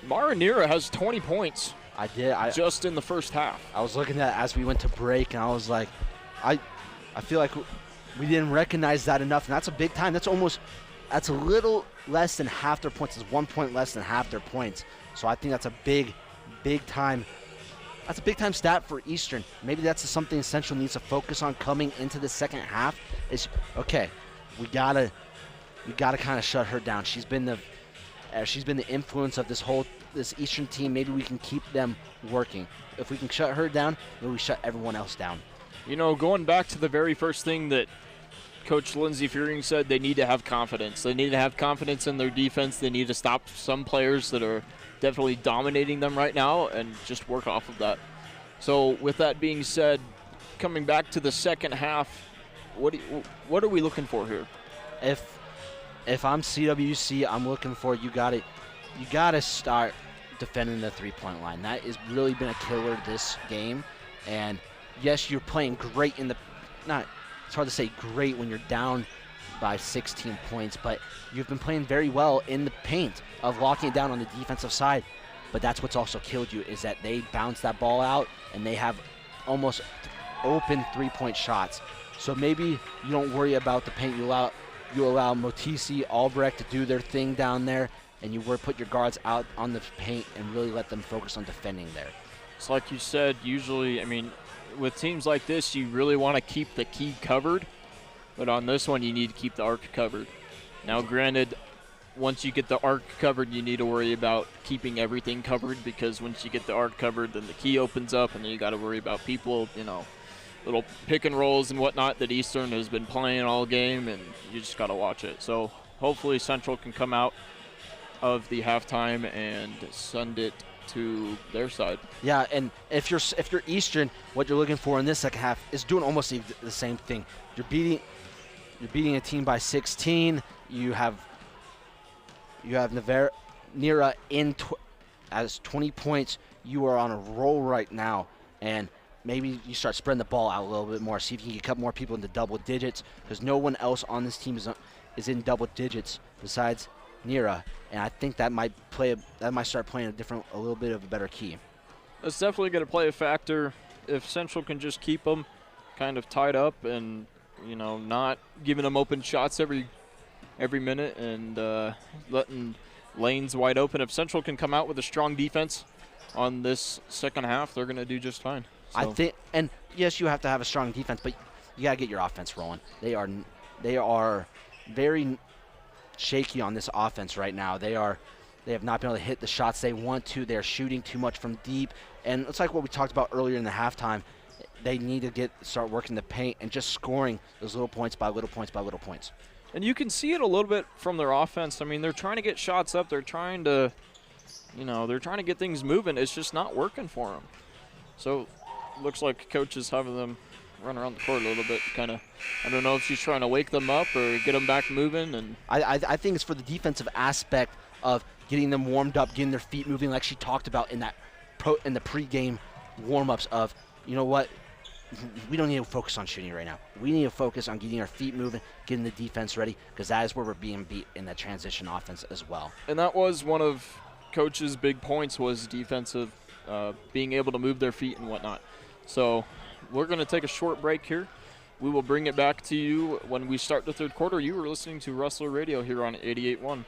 Mara Nira has 20 points. I did. Just in the first half. I was looking at it as we went to break, and I was like, I feel like we didn't recognize that enough, and that's a big time. That's a little less than half their points. It's 1 point less than half their points. So I think that's a big time. That's a big time stat for Eastern. Maybe that's something Central needs to focus on coming into the second half. Is okay. We gotta kind of shut her down. She's been the influence of this Eastern team. Maybe we can keep them working. If we can shut her down, maybe we shut everyone else down. Going back to the very first thing that Coach Lindsey Fearing said, they need to have confidence. They need to have confidence in their defense. They need to stop some players that are definitely dominating them right now and just work off of that. So with that being said, coming back to the second half, what are we looking for here? If I'm CWC, I'm looking for you gotta start defending the three-point line. That has really been a killer this game. And yes, you're playing great in the it's hard to say great when you're down by 16 points, but you've been playing very well in the paint of locking it down on the defensive side. But that's what's also killed you is that they bounce that ball out and they have almost open three-point shots. So maybe you don't worry about the paint. You allow Motisi, Albrecht to do their thing down there, and you put your guards out on the paint and really let them focus on defending there. It's like you said, usually, I mean, with teams like this, you really want to keep the key covered, but on this one, you need to keep the arc covered. Now, granted, once you get the arc covered, you need to worry about keeping everything covered, because once you get the arc covered, then the key opens up, and then you got to worry about people, little pick and rolls and whatnot that Eastern has been playing all game, and you just got to watch it. So hopefully Central can come out of the halftime and send it to their side. Yeah, and if you're Eastern, what you're looking for in this second half is doing almost the same thing. You're beating a team by 16. You have Nira as 20 points. You are on a roll right now, and maybe you start spreading the ball out a little bit more. See if you can get a couple more people into double digits, because no one else on this team is in double digits besides Nira, and I think that might start playing a little bit of a better key. It's definitely going to play a factor if Central can just keep them kind of tied up and not giving them open shots every minute and letting lanes wide open. If Central can come out with a strong defense on this second half, they're going to do just fine. So. I think, and yes, you have to have a strong defense, but you got to get your offense rolling. They are very shaky on this offense right now. They have not been able to hit the shots they want to. They're shooting too much from deep, and it's like what we talked about earlier in the halftime. They need to start working the paint and just scoring those little points by little points by little points. And you can see it a little bit from their offense. I mean, they're trying to get shots up. They're trying to, get things moving. It's just not working for them. So, looks like coach is having them run around the court a little bit. Kind of, I don't know if she's trying to wake them up or get them back moving. And I think it's for the defensive aspect of getting them warmed up, getting their feet moving, like she talked about in the pregame warm-ups of, you know what, we don't need to focus on shooting right now. We need to focus on getting our feet moving, getting the defense ready, because that is where we're being beat in that transition offense as well. And that was one of Coach's big points, was defensive, being able to move their feet and whatnot. So we're going to take a short break here. We will bring it back to you when we start the third quarter. You are listening to Rustler Radio here on 88.1.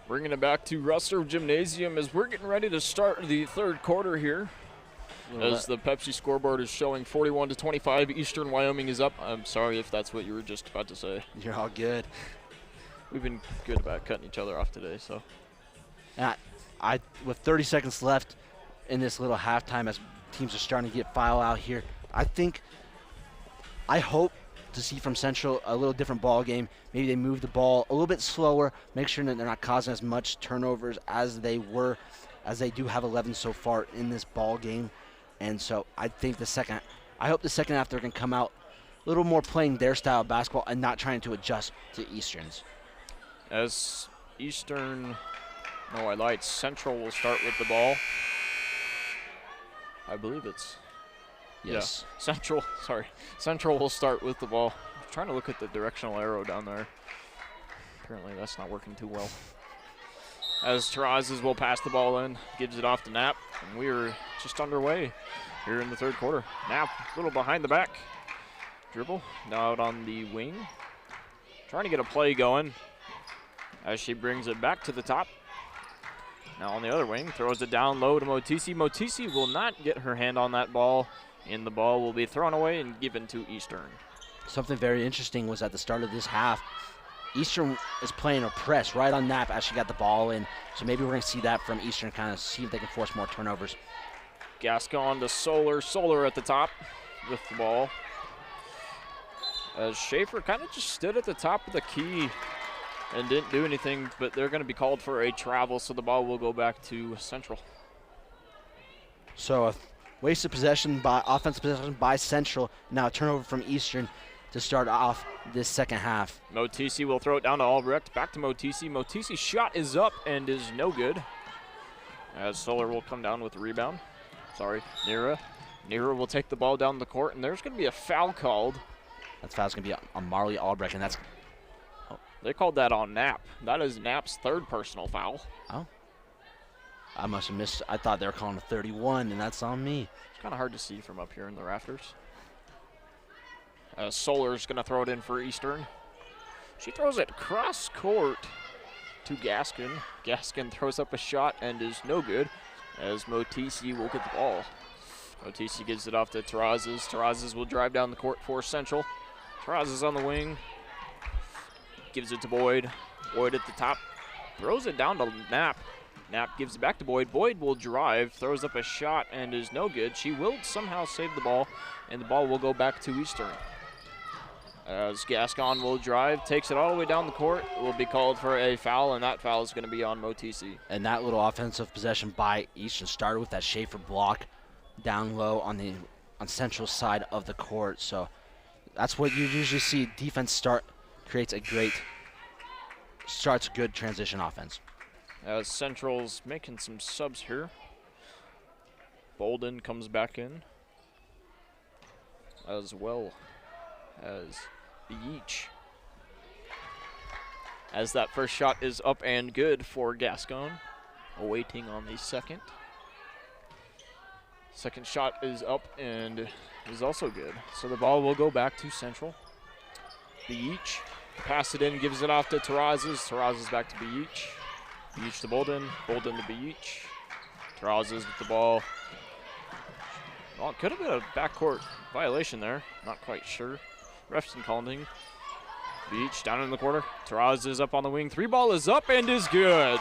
Bringing it back to Rustler Gymnasium as we're getting ready to start the third quarter here. As the Pepsi scoreboard is showing 41-25, Eastern Wyoming is up. I'm sorry if that's what you were just about to say. You're all good. We've been good about cutting each other off today, so. And I with 30 seconds left in this little halftime, as teams are starting to get file out here, I hope to see from Central a little different ball game. Maybe they move the ball a little bit slower, make sure that they're not causing as much turnovers as they do have 11 so far in this ball game. And so I think I hope the second half they're going to come out a little more playing their style of basketball and not trying to adjust to Eastern's. As Eastern, no, I lied. Central will start with the ball. I believe it's, yes. Yeah, Central will start with the ball. I'm trying to look at the directional arrow down there. Apparently that's not working too well. As Terrazas will pass the ball in, gives it off to Knapp, and we are just underway here in the third quarter. Knapp, a little behind the back. Dribble, now out on the wing. Trying to get a play going as she brings it back to the top. Now on the other wing, throws it down low to Motisi. Motisi will not get her hand on that ball, and the ball will be thrown away and given to Eastern. Something very interesting was at the start of this half, Eastern is playing a press right on Knapp as she got the ball in. So maybe we're going to see that from Eastern, kind of see if they can force more turnovers. Gascon to Solar. Solar at the top with the ball. As Schaefer kind of just stood at the top of the key and didn't do anything, but they're going to be called for a travel, so the ball will go back to Central. So a wasted offensive possession by Central. Now a turnover from Eastern to start off this second half. Motisi will throw it down to Albrecht. Back to Motisi. Motisi's shot is up and is no good. As Solar will come down with the rebound. Sorry, Nira. Nira will take the ball down the court, and there's going to be a foul called. That foul's going to be on Marley Albrecht, and that's... Oh, they called that on Knapp. That is Knapp's third personal foul. Oh. I must have missed. I thought they were calling a 31, and that's on me. It's kind of hard to see from up here in the rafters. Solar's going to throw it in for Eastern. She throws it cross court to Gaskin. Gaskin throws up a shot and is no good, as Motisi will get the ball. Motisi gives it off to Terrazas. Terrazas will drive down the court for Central. Terrazas on the wing. Gives it to Boyd. Boyd at the top. Throws it down to Knapp. Knapp gives it back to Boyd. Boyd will drive, throws up a shot, and is no good. She will somehow save the ball, and the ball will go back to Eastern. As Gascon will drive, takes it all the way down the court, will be called for a foul, and that foul is going to be on Motisi. And that little offensive possession by Eastern started with that Schaefer block down low on Central side of the court. So that's what you usually see. Defense starts good transition offense. As Central's making some subs here. Bolden comes back in, as well as Beach. As that first shot is up and good for Gascon. Awaiting on the second. Second shot is up and is also good. So the ball will go back to Central. Beach pass it in, gives it off to Terrazas. Terrazas back to Beach. Beach to Bolden. Bolden to Beach. Terrazas with the ball. Well, it could have been a backcourt violation there. Not quite sure. Refs calling. Beach down in the quarter. Terrazas up on the wing. Three ball is up and is good.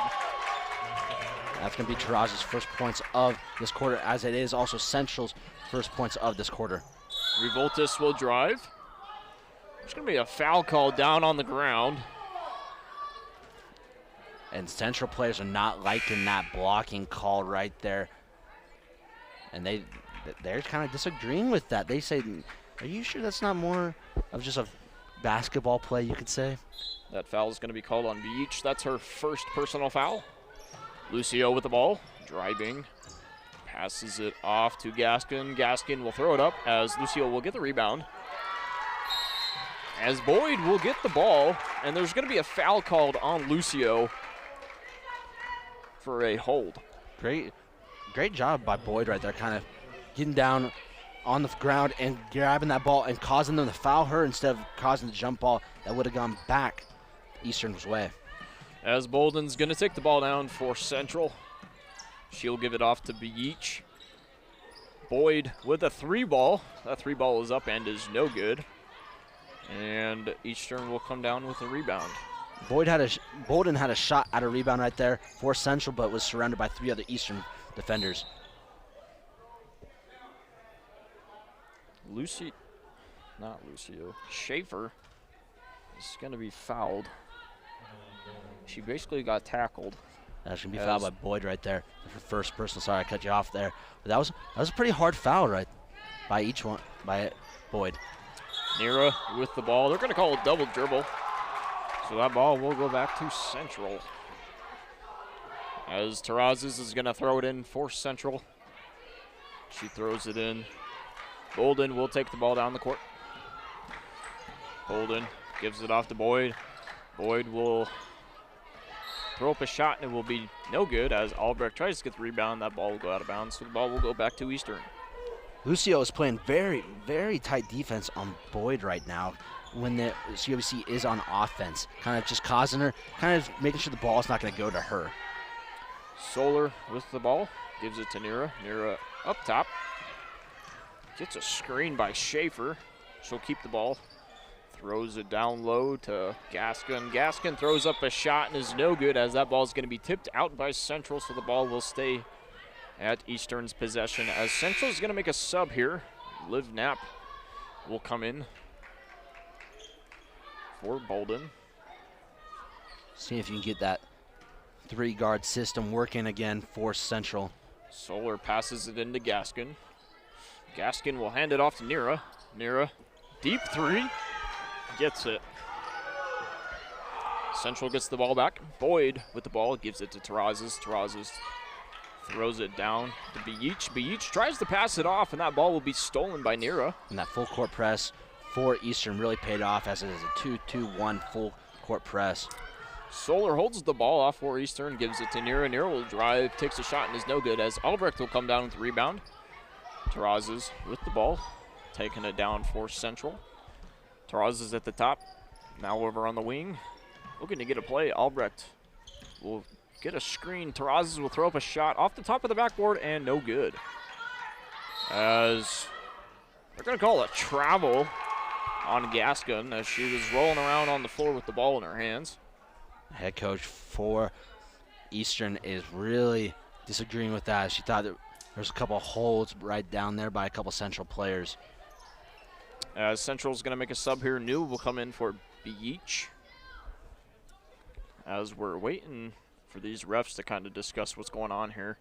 That's going to be Terrazas' first points of this quarter, as it is also Central's first points of this quarter. Revoltis will drive. There's going to be a foul call down on the ground. And Central players are not liking that blocking call right there. And they're kind of disagreeing with that. They say, are you sure that's not more of just a basketball play, you could say? That foul is going to be called on Beach. That's her first personal foul. Lucio with the ball, driving, passes it off to Gaskin. Gaskin will throw it up as Lucio will get the rebound. As Boyd will get the ball, and there's going to be a foul called on Lucio for a hold. Great job by Boyd right there, kind of getting down on the ground and grabbing that ball and causing them to foul her instead of causing the jump ball that would have gone back Eastern's way. As Bolden's going to take the ball down for Central. She'll give it off to Beach. Boyd with a three ball. That three ball is up and is no good. And Eastern will come down with a rebound. Bolden had a shot at a rebound right there for Central, but was surrounded by three other Eastern defenders. not Lucio. Schaefer is going to be fouled. She basically got tackled. That's going to be fouled by Boyd right there. The first person. Sorry, I cut you off there. But that was a pretty hard foul right by each one, by Boyd. Nira with the ball. They're going to call a double dribble. So that ball will go back to Central. As Terrazas is going to throw it in for Central. She throws it in. Bolden will take the ball down the court. Bolden gives it off to Boyd. Boyd will throw up a shot, and it will be no good as Albrecht tries to get the rebound. That ball will go out of bounds, so the ball will go back to Eastern. Lucio is playing very, very tight defense on Boyd right now when the CWC is on offense. Kind of just causing her, kind of making sure the ball is not going to go to her. Solar with the ball. Gives it to Nira. Nira up top. Gets a screen by Schaefer. She'll keep the ball. Throws it down low to Gaskin. Gaskin throws up a shot and is no good as that ball is going to be tipped out by Central, so the ball will stay at Eastern's possession as Central is going to make a sub here. Liv Knapp will come in for Bolden. See if you can get that three-guard system working again for Central. Solar passes it into Gaskin. Gaskin will hand it off to Nira. Nira, deep three. Gets it. Central gets the ball back. Boyd with the ball gives it to Terrazas. Terrazas throws it down to Beach. Beach tries to pass it off, and that ball will be stolen by Nira. And that full court press for Eastern really paid off as it is a 2-2-1 full court press. Solar holds the ball off for Eastern, gives it to Nira. Nira will drive, takes a shot, and is no good as Albrecht will come down with the rebound. Terrazas with the ball, taking it down for Central. Terrazas at the top, now over on the wing. Looking to get a play. Albrecht will get a screen. Terrazas will throw up a shot off the top of the backboard and no good. As they're going to call a travel on Gaskin as she was rolling around on the floor with the ball in her hands. Head coach for Eastern is really disagreeing with that. She thought that there's a couple of holds right down there by a couple Central players. As Central's going to make a sub here, New will come in for Beach. As we're waiting for these refs to kind of discuss what's going on here.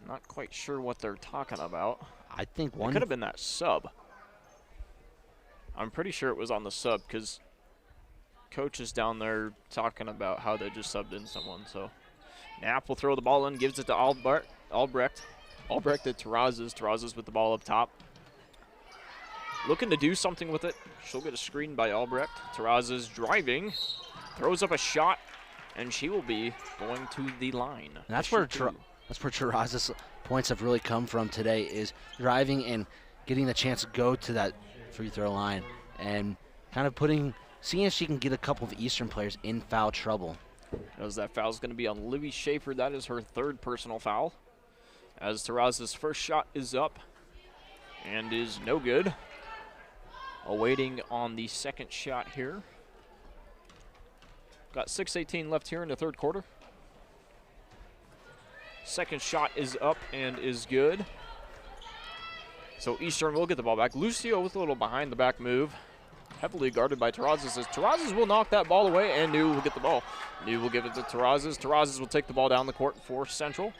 Not quite sure what they're talking about. I think It could have been that sub. I'm pretty sure it was on the sub because coach is down there talking about how they just subbed in someone. So Knapp will throw the ball in, gives it to Albrecht. Albrecht to Terrazas. Terrazas with the ball up top. Looking to do something with it. She'll get a screen by Albrecht. Terrazas driving. Throws up a shot, and she will be going to the line. And that's where Terrazas' points have really come from today, is driving and getting the chance to go to that free throw line and kind of seeing if she can get a couple of Eastern players in foul trouble. As that foul is going to be on Livy Schaefer. That is her third personal foul. As Terrazas' first shot is up and is no good. Awaiting on the second shot here. Got 6:18 left here in the third quarter. Second shot is up and is good. So Eastern will get the ball back. Lucio with a little behind the back move. Heavily guarded by Terrazas. As Terrazas will knock that ball away, and New will get the ball. New will give it to Terrazas. Terrazas will take the ball down the court for Central.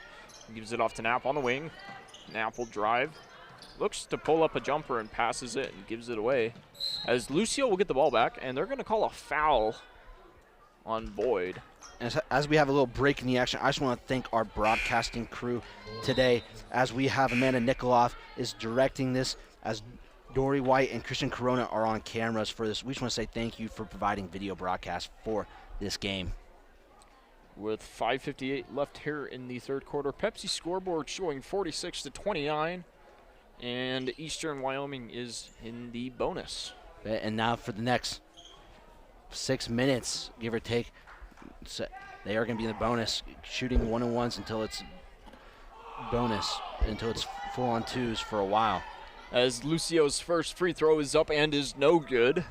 Gives it off to Knapp on the wing. Knapp will drive. Looks to pull up a jumper and passes it and gives it away. As Lucio will get the ball back, and they're going to call a foul on Boyd. As we have a little break in the action, I just want to thank our broadcasting crew today, as we have Amanda Nikoloff is directing this, as Dory White and Christian Corona are on cameras for this. We just want to say thank you for providing video broadcast for this game. With 5:58 left here in the third quarter, Pepsi scoreboard showing 46-29, and Eastern Wyoming is in the bonus. And now for the next 6 minutes, give or take, they are going to be in the bonus, shooting one-on-ones until it's bonus, until it's full-on-twos for a while. As Lucio's first free throw is up and is no good,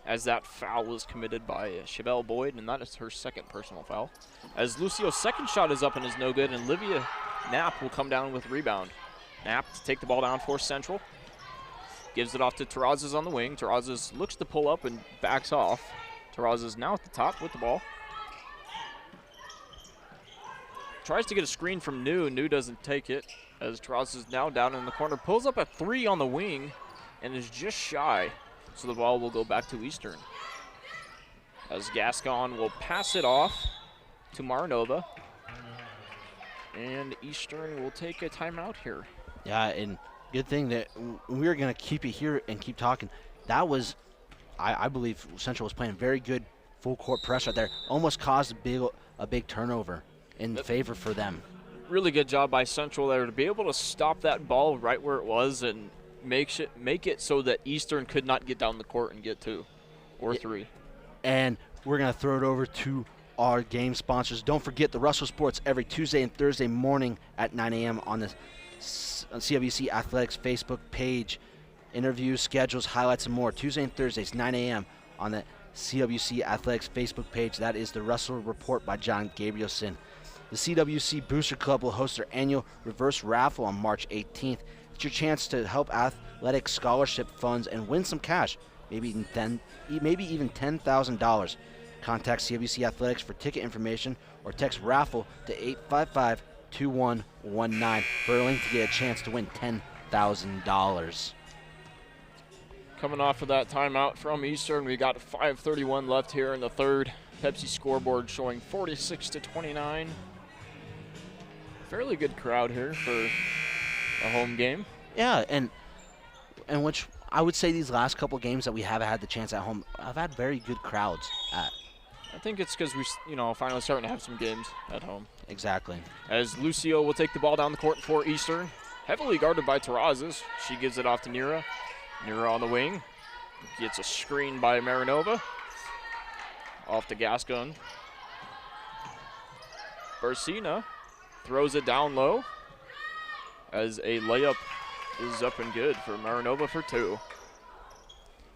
as that foul was committed by Chevelle Boyd, and that is her second personal foul. As Lucio's second shot is up and is no good, and Livia Knapp will come down with rebound. Knapp to take the ball down for Central. Gives it off to Terrazas on the wing. Terrazas looks to pull up and backs off. Terrazas now at the top with the ball. Tries to get a screen from New. New doesn't take it as Terrazas now down in the corner. Pulls up a 3 on the wing and is just shy. So the ball will go back to Eastern. As Gascon will pass it off to Maranova. And Eastern will take a timeout here. Yeah, and good thing that we were going to keep it here and keep talking. That was, I believe, Central was playing very good full court press right there. Almost caused a big turnover in favor for them. Really good job by Central there to be able to stop that ball right where it was and make it so that Eastern could not get down the court and get 2 or 3. And we're going to throw it over to our game sponsors. Don't forget the Russell Sports every Tuesday and Thursday morning at 9 a.m. on the CWC Athletics Facebook page. Interviews, schedules, highlights, and more. Tuesday and Thursdays, 9 a.m. on the CWC Athletics Facebook page. That is the Russell Report by John Gabrielson. The CWC Booster Club will host their annual reverse raffle on March 18th. It's your chance to help athletic scholarship funds and win some cash, maybe even $10,000. Contact CWC Athletics for ticket information or text raffle to 855-2119 for a link to get a chance to win $10,000. Coming off of that timeout from Eastern, we got 5:31 left here in the third. Pepsi scoreboard showing 46-29. Fairly good crowd here for a home game. Yeah, and which I would say these last couple games that we have had the chance at home, I've had very good crowds at. I think it's because we, finally starting to have some games at home. Exactly. As Lucio will take the ball down the court for Eastern. Heavily guarded by Terrazas. She gives it off to Nira. Nira on the wing. Gets a screen by Maranova. Off to Gascon. Barcina throws it down low as a layup is up and good for Maranova for 2.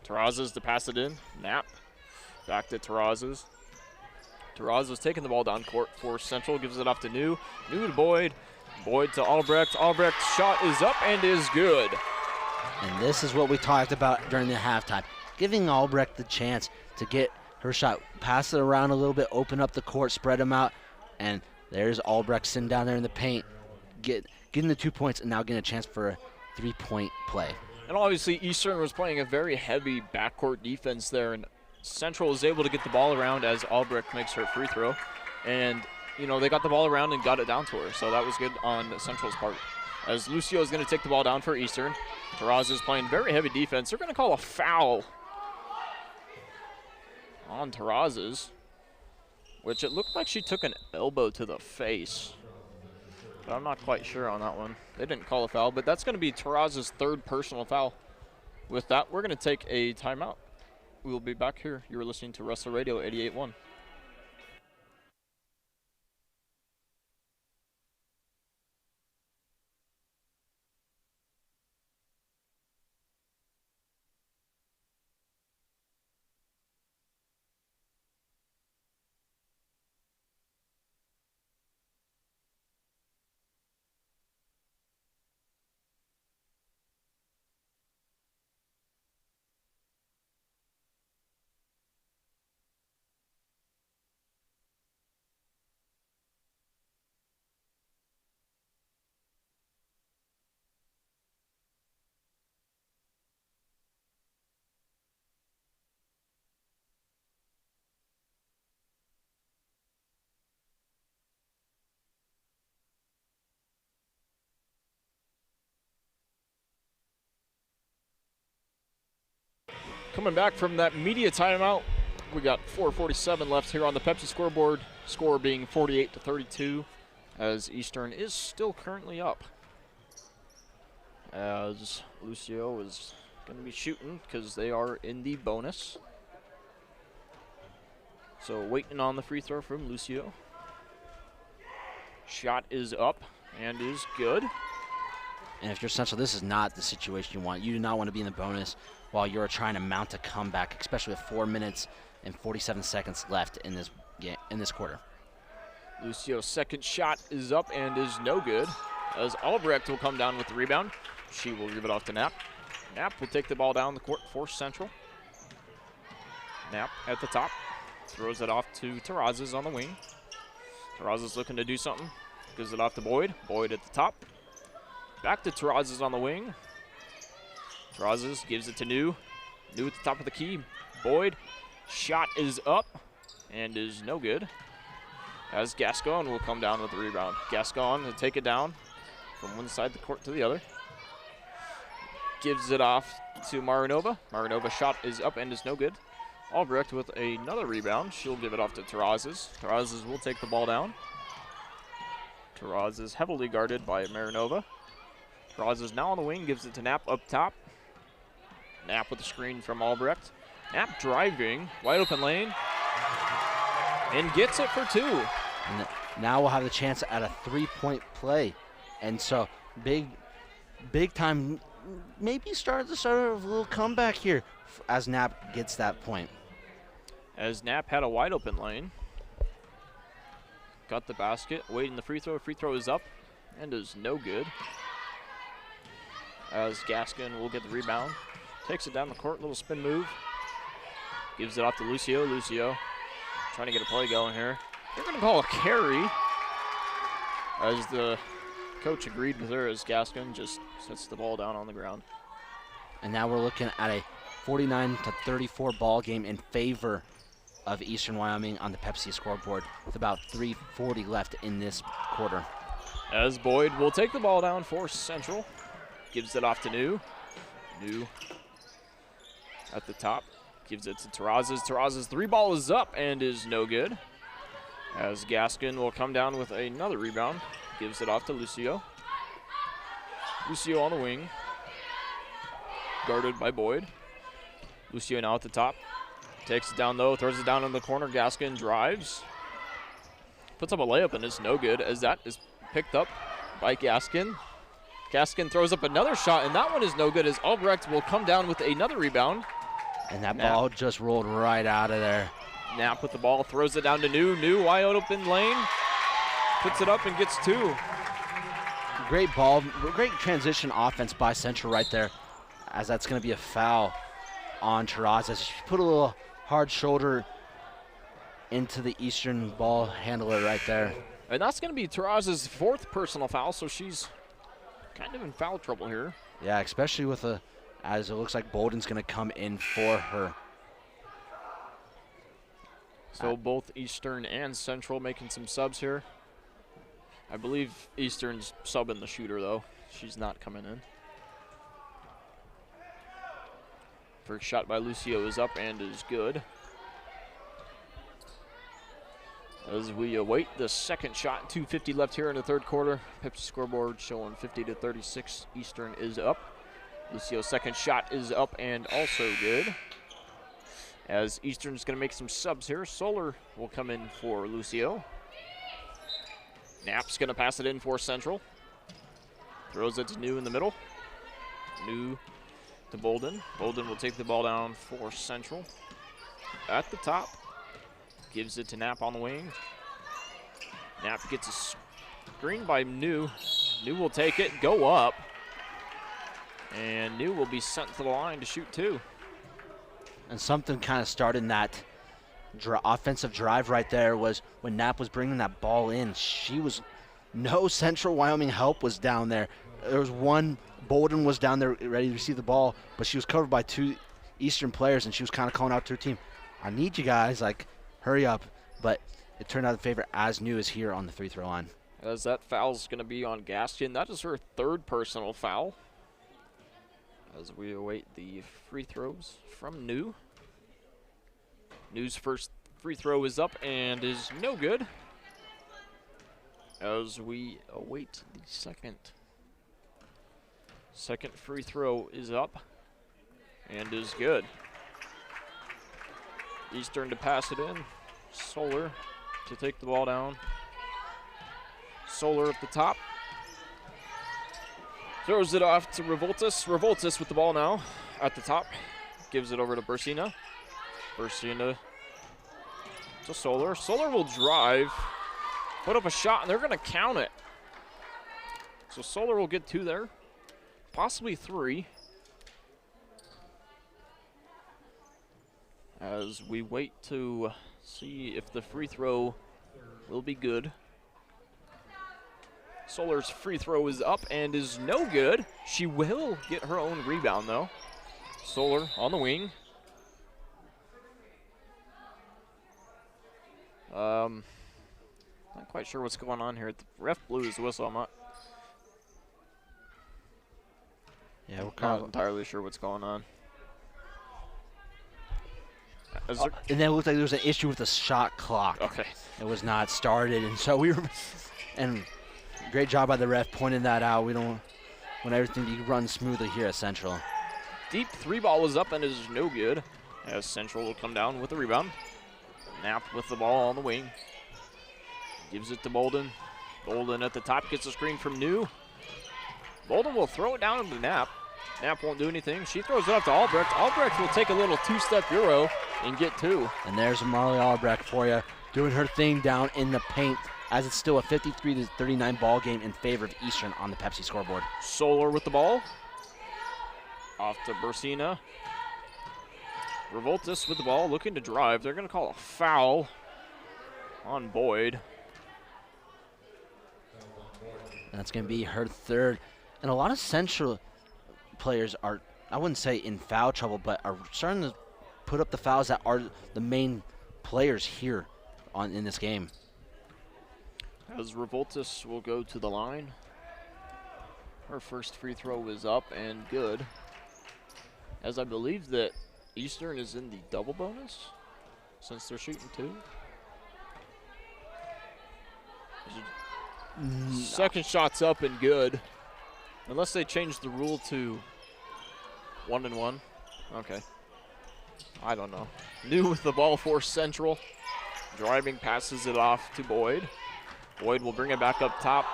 Terrazas to pass it in. Knapp back to Terrazas. Terrazas taking the ball down court for Central. Gives it off to New. New to Boyd. Boyd to Albrecht. Albrecht's shot is up and is good. And this is what we talked about during the halftime. Giving Albrecht the chance to get her shot. Pass it around a little bit, open up the court, spread them out. And there's Albrecht sitting down there in the paint, getting the 2 points and now getting a chance for a 3-point play. And obviously Eastern was playing a very heavy backcourt defense there, and Central was able to get the ball around as Albrecht makes her free throw. And, they got the ball around and got it down to her, so that was good on Central's part. As Lucio is going to take the ball down for Eastern. Terrazas is playing very heavy defense. They're going to call a foul on Terrazas, which it looked like she took an elbow to the face. But I'm not quite sure on that one. They didn't call a foul, but that's going to be Terrazas' 3rd personal foul. With that, we're going to take a timeout. We will be back here. You are listening to Wrestler Radio 88.1. Coming back from that media timeout, we got 4:47 left here on the Pepsi scoreboard, score being 48-32, as Eastern is still currently up. As Lucio is going to be shooting because they are in the bonus. So waiting on the free throw from Lucio. Shot is up and is good. And if you're Central, this is not the situation you want. You do not want to be in the bonus while you're trying to mount a comeback, especially with 4 minutes and 47 seconds left in this game, in this quarter. Lucio's second shot is up and is no good, as Albrecht will come down with the rebound. She will give it off to Knapp. Knapp will take the ball down the court for Central. Knapp at the top. Throws it off to Terrazas on the wing. Terrazas looking to do something. Gives it off to Boyd. Boyd at the top. Back to Terrazas on the wing. Terrazas gives it to New. New at the top of the key. Boyd. Shot is up and is no good. As Gascon will come down with the rebound. Gascon will take it down from one side of the court to the other. Gives it off to Marinova. Marinova shot is up and is no good. Albrecht with another rebound. She'll give it off to Terrazas. Terrazas will take the ball down. Terrazas heavily guarded by Marinova. Terrazas now on the wing, gives it to Knapp up top. Knapp with the screen from Albrecht. Knapp driving, wide open lane, and gets it for 2. And now we'll have the chance at a 3-point play. And so big time, maybe start of a little comeback here as Knapp gets that point. As Knapp had a wide open lane. Got the basket, waiting the free throw. Free throw is up and is no good. As Gaskin will get the rebound. Takes it down the court, little spin move. Gives it off to Lucio. Lucio trying to get a play going here. They're going to call a carry as the coach agreed with her as Gaskin just sets the ball down on the ground. And now we're looking at a 49-34 ball game in favor of Eastern Wyoming on the Pepsi scoreboard with about 3:40 left in this quarter. As Boyd will take the ball down for Central. Gives it off to New. New at the top. Gives it to Terrazas. Terrazas' 3-ball is up and is no good. As Gaskin will come down with another rebound. Gives it off to Lucio. Lucio on the wing. Guarded by Boyd. Lucio now at the top. Takes it down low, throws it down in the corner. Gaskin drives. Puts up a layup and it's no good as that is picked up by Gaskin. Gaskin throws up another shot and that one is no good as Albrecht will come down with another rebound. And that ball just rolled right out of there. Knapp with the ball, throws it down to New. New wide open lane. Puts it up and gets 2. Great ball, great transition offense by Central right there as that's going to be a foul on Terrazas. She put a little hard shoulder into the Eastern ball handler right there. And that's going to be Terrazas' 4th personal foul, so she's kind of in foul trouble here. Yeah, especially with as it looks like Bolden's going to come in for her. So both Eastern and Central making some subs here. I believe Eastern's subbing the shooter, though. She's not coming in. First shot by Lucio is up and is good. As we await the second shot, 2:50 left here in the third quarter. Pepsi scoreboard showing 50-36. Eastern is up. Lucio's second shot is up and also good. As Eastern's going to make some subs here. Solar will come in for Lucio. Knapp's going to pass it in for Central. Throws it to New in the middle. New to Bolden. Bolden will take the ball down for Central. At the top. Gives it to Knapp on the wing. Knapp gets a screen by New. New will take it, go up. And New will be sent to the line to shoot 2. And something kind of started in that offensive drive right there was when Knapp was bringing that ball in. No Central Wyoming help was down there. There was one, Bolden was down there ready to receive the ball, but she was covered by 2 Eastern players, and she was kind of calling out to her team, I need you guys, like, hurry up. But it turned out in favor as New is here on the free throw line. As that foul's going to be on Gaskin. That is her 3rd personal foul. As we await the free throws from New. New's first free throw is up and is no good. As we await the second. Second free throw is up and is good. Eastern to pass it in. Solar to take the ball down. Solar at the top. Throws it off to Revoltas. Revoltas with the ball now at the top. Gives it over to Bursina. Bursina to Solar. Solar will drive. Put up a shot, and they're going to count it. So Solar will get 2 there. Possibly 3. as we wait to see if the free throw will be good. Solar's free throw is up and is no good. She will get her own rebound, though. Solar on the wing. Not quite sure what's going on here. The ref blew his whistle. I'm not entirely sure what's going on. And then it looked like there was an issue with the shot clock. Okay. It was not started, and so we were, and great job by the ref pointing that out. We don't want everything to run smoothly here at Central. Deep three ball was up and is no good, as Central will come down with the rebound. Knapp with the ball on the wing. Gives it to Bolden. Bolden at the top gets a screen from New. Bolden will throw it down to Knapp. Knapp won't do anything. She throws it up to Albrecht. Albrecht will take a little two-step Euro and get two. And there's Marley Albrecht for you, doing her thing down in the paint, as it's still a 53-39 ball game in favor of Eastern on the Pepsi scoreboard. Solar with the ball. Off to Bursina. Revoltus with the ball, looking to drive. They're going to call a foul on Boyd. And that's going to be her third. And a lot of Central players are, I wouldn't say in foul trouble, but are starting to put up the fouls that are the main players here in this game. As Revoltus will go to the line. Her first free throw is up and good. As I believe that Eastern is in the double bonus since they're shooting two. Second shot's up and good. Unless they change the rule to 1-and-1. Okay. I don't know. New with the ball for Central. Driving, passes it off to Boyd. Boyd will bring it back up top.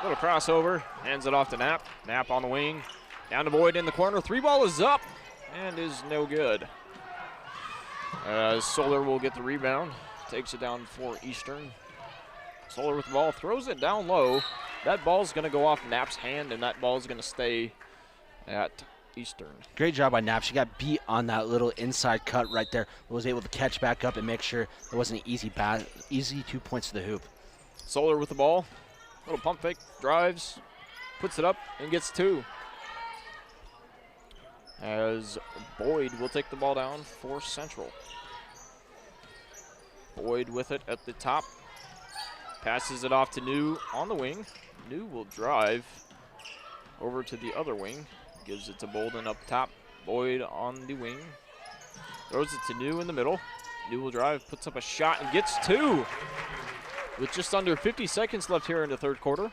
Little crossover. Hands it off to Knapp. Knapp on the wing. Down to Boyd in the corner. Three ball is up and is no good. Solar will get the rebound. Takes it down for Eastern. Solar with the ball. Throws it down low. That ball's going to go off Knapp's hand, and that ball's going to stay at Eastern. Great job by Knapp. She got beat on that little inside cut right there. Was able to catch back up and make sure it wasn't an easy 2 points to the hoop. Solar with the ball. Little pump fake. Drives. Puts it up and gets two. As Boyd will take the ball down for Central. Boyd with it at the top. Passes it off to New on the wing. New will drive over to the other wing. Gives it to Bolden up top. Boyd on the wing. Throws it to New in the middle. New will drive, puts up a shot, and gets two. With just under 50 seconds left here in the third quarter.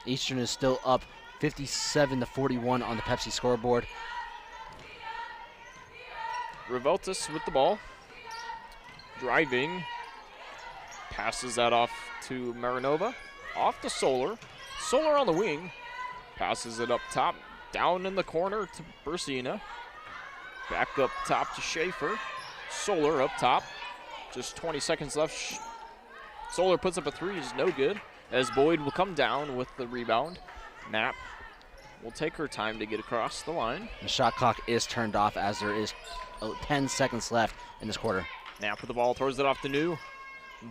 Eastern is still up 57-41 on the Pepsi scoreboard. Revoltus with the ball. Driving. Passes that off to Marinova. Off to Solar. Solar on the wing. Passes it up top. Down in the corner to Bursina. Back up top to Schaefer. Solar up top. Just 20 seconds left. Solar puts up a three. Is no good. As Boyd will come down with the rebound. Knapp will take her time to get across the line. The shot clock is turned off as there is 10 seconds left in this quarter. Knapp with the ball. Throws it off to New.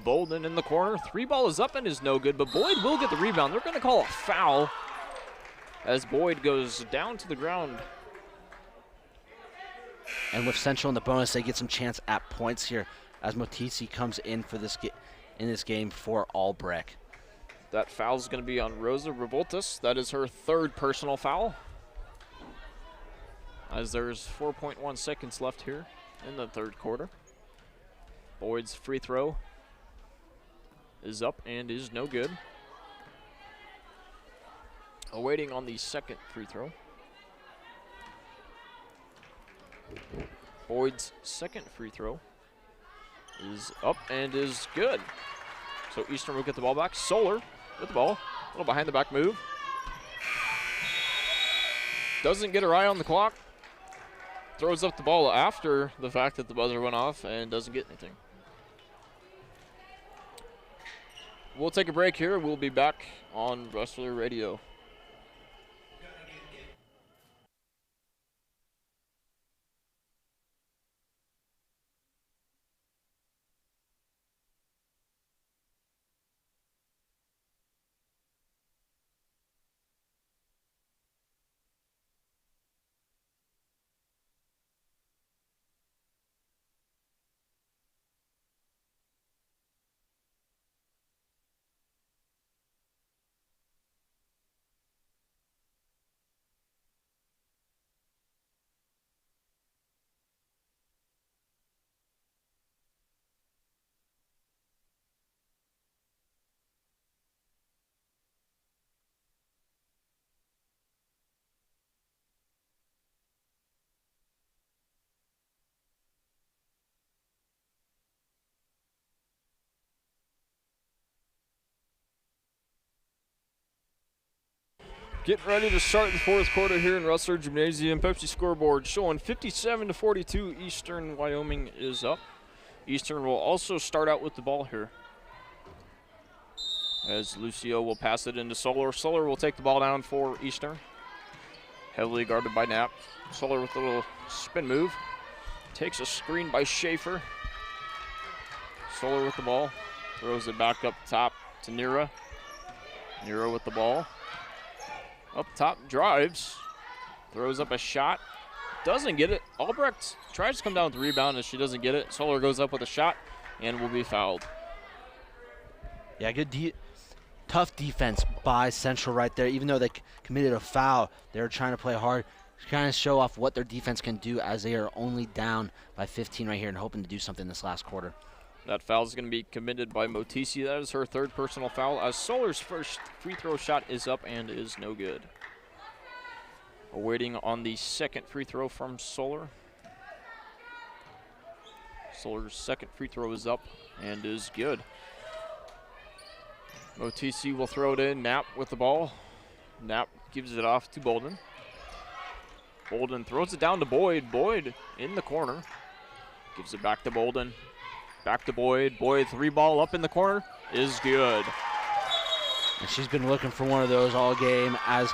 Bolden in the corner. Three ball is up and is no good, but Boyd will get the rebound. They're going to call a foul as Boyd goes down to the ground. And with Central in the bonus, they get some chance at points here as Motisi comes in for this game for Albrecht. That foul is going to be on Rosa Revoltus. That is her third personal foul. As there's 4.1 seconds left here in the third quarter. Boyd's free throw is up and is no good. Awaiting on the second free throw. Boyd's second free throw is up and is good. So Eastern will get the ball back. Solar with the ball. A little behind the back move. Doesn't get her eye on the clock. Throws up the ball after the fact that the buzzer went off and doesn't get anything. We'll take a break here. We'll be back on Wrestler Radio. Getting ready to start the fourth quarter here in Rustler Gymnasium. Pepsi scoreboard showing 57-42. Eastern Wyoming is up. Eastern will also start out with the ball here, as Lucio will pass it into Solar. Solar will take the ball down for Eastern. Heavily guarded by Knapp. Solar with a little spin move. Takes a screen by Schaefer. Solar with the ball. Throws it back up top to Nira. Nira with the ball. Up top, drives. Throws up a shot. Doesn't get it. Albrecht tries to come down with the rebound, and she doesn't get it. Solar goes up with a shot and will be fouled. Yeah, good tough defense by Central right there. Even though they committed a foul, they're trying to play hard, trying to show off what their defense can do as they are only down by 15 right here and hoping to do something this last quarter. That foul is going to be committed by Motisi. That is her third personal foul, as Solar's first free throw shot is up and is no good. Awaiting on the second free throw from Solar. Solar's second free throw is up and is good. Motisi will throw it in. Knapp with the ball. Knapp gives it off to Bolden. Bolden throws it down to Boyd. Boyd in the corner. Gives it back to Bolden. Back to Boyd. Boyd, three ball up in the corner is good. And she's been looking for one of those all game as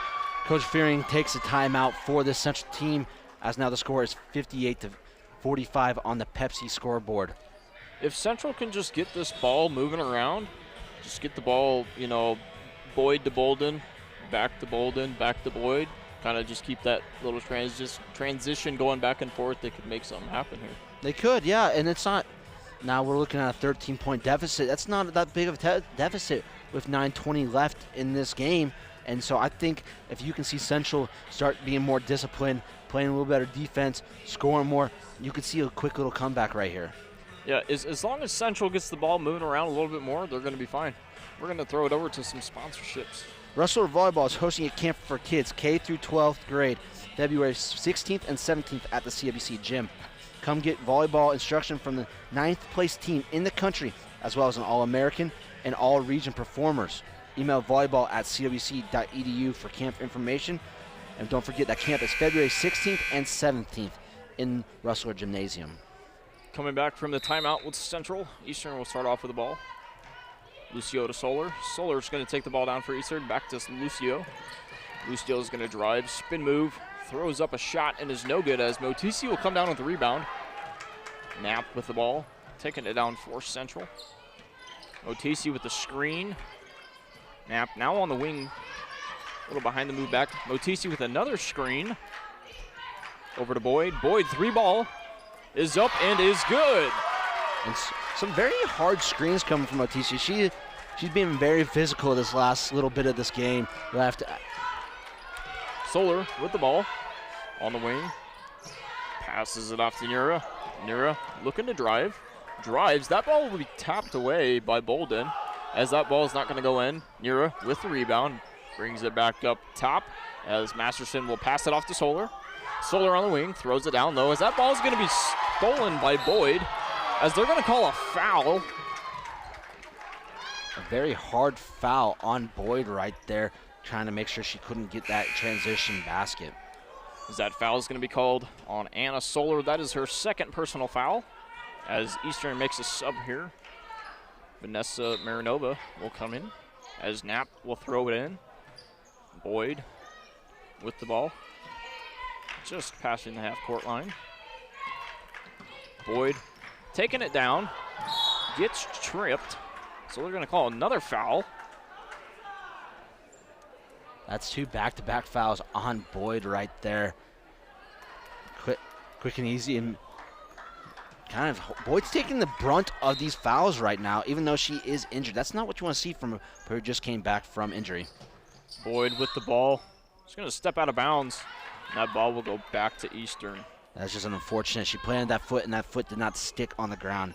Coach Fearing takes a timeout for this Central team, as now the score is 58-45 on the Pepsi scoreboard. If Central can just get this ball moving around, just get the ball, Boyd to Bolden, back to Bolden, back to Boyd, kind of just keep that little transition going back and forth, they could make something happen here. They could, yeah, and it's not. Now we're looking at a 13-point deficit. That's not that big of a deficit with 9:20 left in this game. And so I think if you can see Central start being more disciplined, playing a little better defense, scoring more, you could see a quick little comeback right here. Yeah, as long as Central gets the ball moving around a little bit more, they're going to be fine. We're going to throw it over to some sponsorships. Rustler Volleyball is hosting a camp for kids K through 12th grade, February 16th and 17th at the CWC gym. Come get volleyball instruction from the 9th place team in the country, as well as an All-American and All-Region performers. Email volleyball@cwc.edu for camp information. And don't forget that camp is February 16th and 17th in Rustler Gymnasium. Coming back from the timeout with Central, Eastern will start off with the ball. Lucio to Solar. Solar's going to take the ball down for Eastern. Back to Lucio. Lucio is going to drive, spin move, throws up a shot and is no good, as Motisi will come down with the rebound. Knapp with the ball, taking it down for Central. Motisi with the screen. Knapp now on the wing, a little behind the move back. Motisi with another screen. Over to Boyd. Boyd, three ball is up and is good. And some very hard screens coming from Motisi. She's been very physical this last little bit of this game left. Solar with the ball on the wing. Passes it off to Nira. Nira looking to drive. Drives. That ball will be tapped away by Bolden, as that ball is not going to go in. Nira with the rebound. Brings it back up top, as Masterson will pass it off to Solar. Solar on the wing. Throws it down low, as that ball is going to be stolen by Boyd, as they're going to call a foul. A very hard foul on Boyd right there, trying to make sure she couldn't get that transition basket. As that foul is going to be called on Anna Solar. That is her second personal foul, as Eastern makes a sub here. Vanessa Marinova will come in, as Knapp will throw it in. Boyd with the ball, just passing the half-court line. Boyd taking it down, gets tripped, so they're going to call another foul. That's two back-to-back fouls on Boyd right there. Quick and easy, and kind of Boyd's taking the brunt of these fouls right now, even though she is injured. That's not what you want to see from her who just came back from injury. Boyd with the ball. She's going to step out of bounds, and that ball will go back to Eastern. That's just unfortunate. She planted that foot, and that foot did not stick on the ground.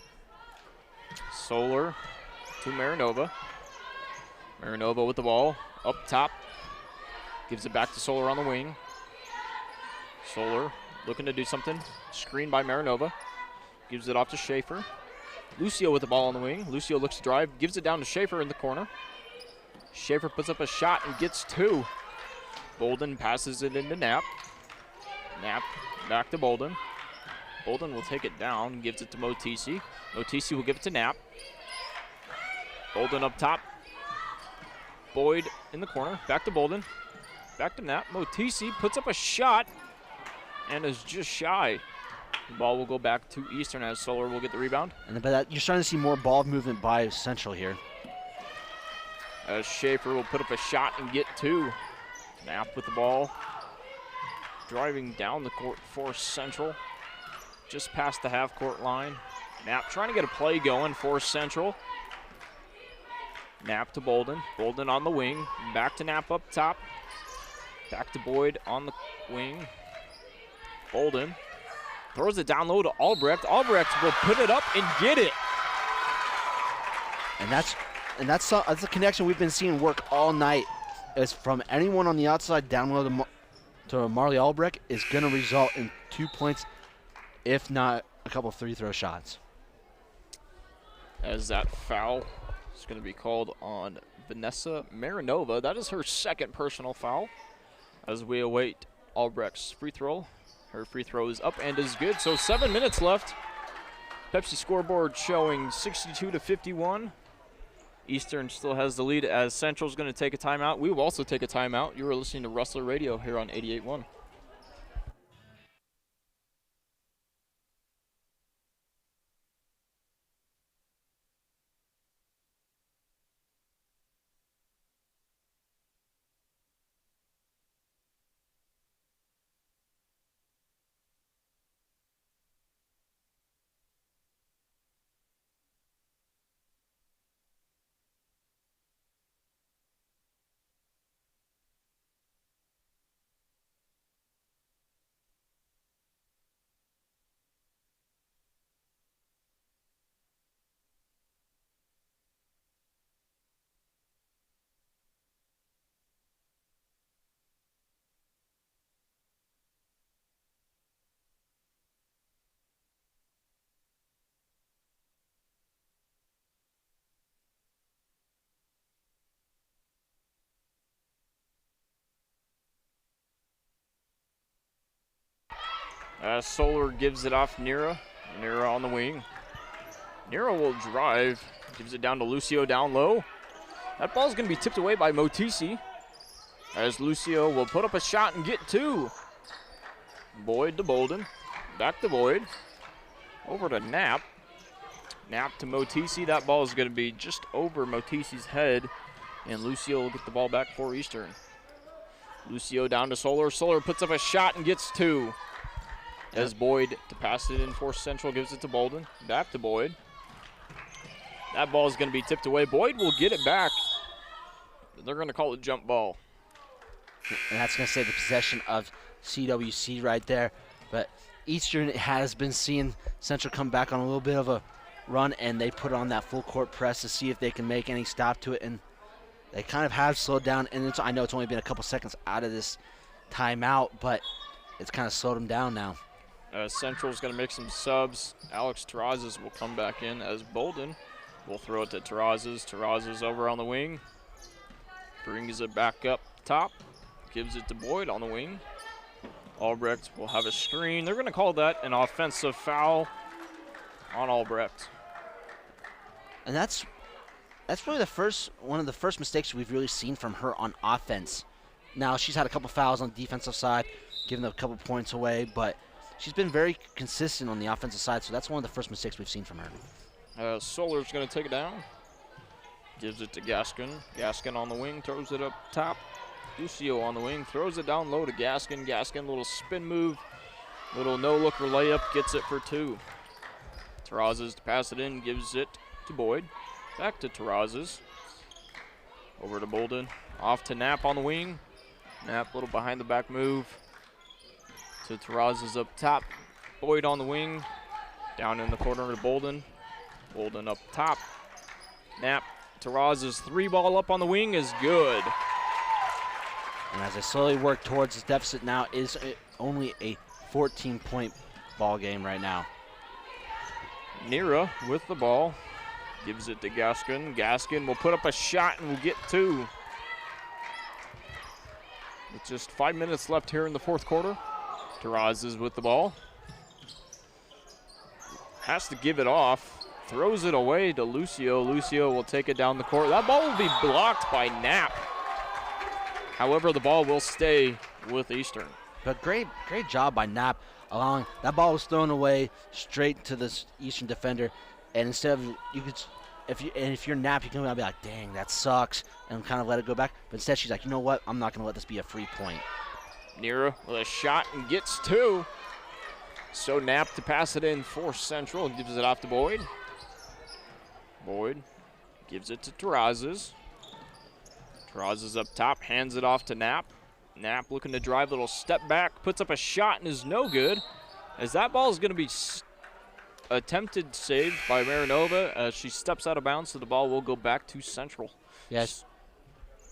Solar to Marinova. Marinova with the ball up top. Gives it back to Solar on the wing. Solar looking to do something. Screen by Marinova. Gives it off to Schaefer. Lucio with the ball on the wing. Lucio looks to drive. Gives it down to Schaefer in the corner. Schaefer puts up a shot and gets two. Bolden passes it into Knapp. Knapp back to Bolden. Bolden will take it down, gives it to Motisi. Motisi will give it to Knapp. Bolden up top. Boyd in the corner. Back to Bolden. Back to Knapp. Motisi puts up a shot and is just shy. The ball will go back to Eastern as Solar will get the rebound. And you're starting to see more ball movement by Central here. As Schaefer will put up a shot and get two. Knapp with the ball. Driving down the court for Central. Just past the half-court line. Knapp trying to get a play going for Central. Knapp to Bolden. Bolden on the wing. Back to Knapp up top. Back to Boyd on the wing. Bolden throws it down low to Albrecht. Albrecht will put it up and get it. And that's a connection we've been seeing work all night. Is from anyone on the outside down low to Marley Albrecht is going to result in 2 points, if not a couple of free throw shots. As that foul is going to be called on Vanessa Marinova. That is her second personal foul. As we await Albrecht's free throw. Her free throw is up and is good. So 7 minutes left. Pepsi scoreboard showing 62-51. Eastern still has the lead as Central's going to take a timeout. We will also take a timeout. You are listening to Rustler Radio here on 88.1. Solar gives it off Nira. Nira on the wing. Nira will drive. Gives it down to Lucio down low. That ball's going to be tipped away by Motisi. As Lucio will put up a shot and get two. Boyd to Bolden. Back to Boyd. Over to Knapp. Knapp to Motisi. That ball is going to be just over Motisi's head. And Lucio will get the ball back for Eastern. Lucio down to Solar. Solar puts up a shot and gets two. As Boyd to pass it in for Central, gives it to Bolden. Back to Boyd. That ball is going to be tipped away. Boyd will get it back. They're going to call it jump ball. And that's going to say the possession of CWC right there. But Eastern has been seeing Central come back on a little bit of a run, and they put on that full court press to see if they can make any stop to it. And they kind of have slowed down. And I know it's only been a couple seconds out of this timeout, but it's kind of slowed them down now. Central's going to make some subs. Alex Terrazas will come back in as Bolden will throw it to Terrazas. Terrazas over on the wing. Brings it back up top. Gives it to Boyd on the wing. Albrecht will have a screen. They're going to call that an offensive foul on Albrecht. And that's really one of the first mistakes we've really seen from her on offense. Now, she's had a couple fouls on the defensive side, giving a couple points away, but she's been very consistent on the offensive side, so that's one of the first mistakes we've seen from her. Solar's going to take it down. Gives it to Gaskin. Gaskin on the wing, throws it up top. Lucio on the wing, throws it down low to Gaskin. Gaskin, little spin move, little no-looker layup, gets it for two. Terrazas to pass it in, gives it to Boyd. Back to Terrazas. Over to Bolden. Off to Knapp on the wing. Knapp, little behind the back move. To Terrazas up top. Boyd on the wing. Down in the corner to Bolden. Bolden up top. Knapp. Terrazas three ball up on the wing is good. And as they slowly work towards this deficit now, is only a 14-point ball game right now. Nira with the ball. Gives it to Gaskin. Gaskin will put up a shot and will get two. With just 5 minutes left here in the fourth quarter. Taraz is with the ball. Has to give it off. Throws it away to Lucio. Lucio will take it down the court. That ball will be blocked by Knapp. However, the ball will stay with Eastern. But great job by Knapp, allowing that ball was thrown away straight to the Eastern defender, and instead of if you're Knapp, you can be like, dang, that sucks, and kind of let it go back. But instead, she's like, you know what? I'm not going to let this be a free point. Nira with a shot and gets two. So Knapp to pass it in for Central and gives it off to Boyd. Boyd gives it to Terrazas. Terrazas up top, hands it off to Knapp. Knapp looking to drive, little step back, puts up a shot and is no good. As that ball is going to be attempted saved by Marinova as she steps out of bounds, so the ball will go back to Central. Yes,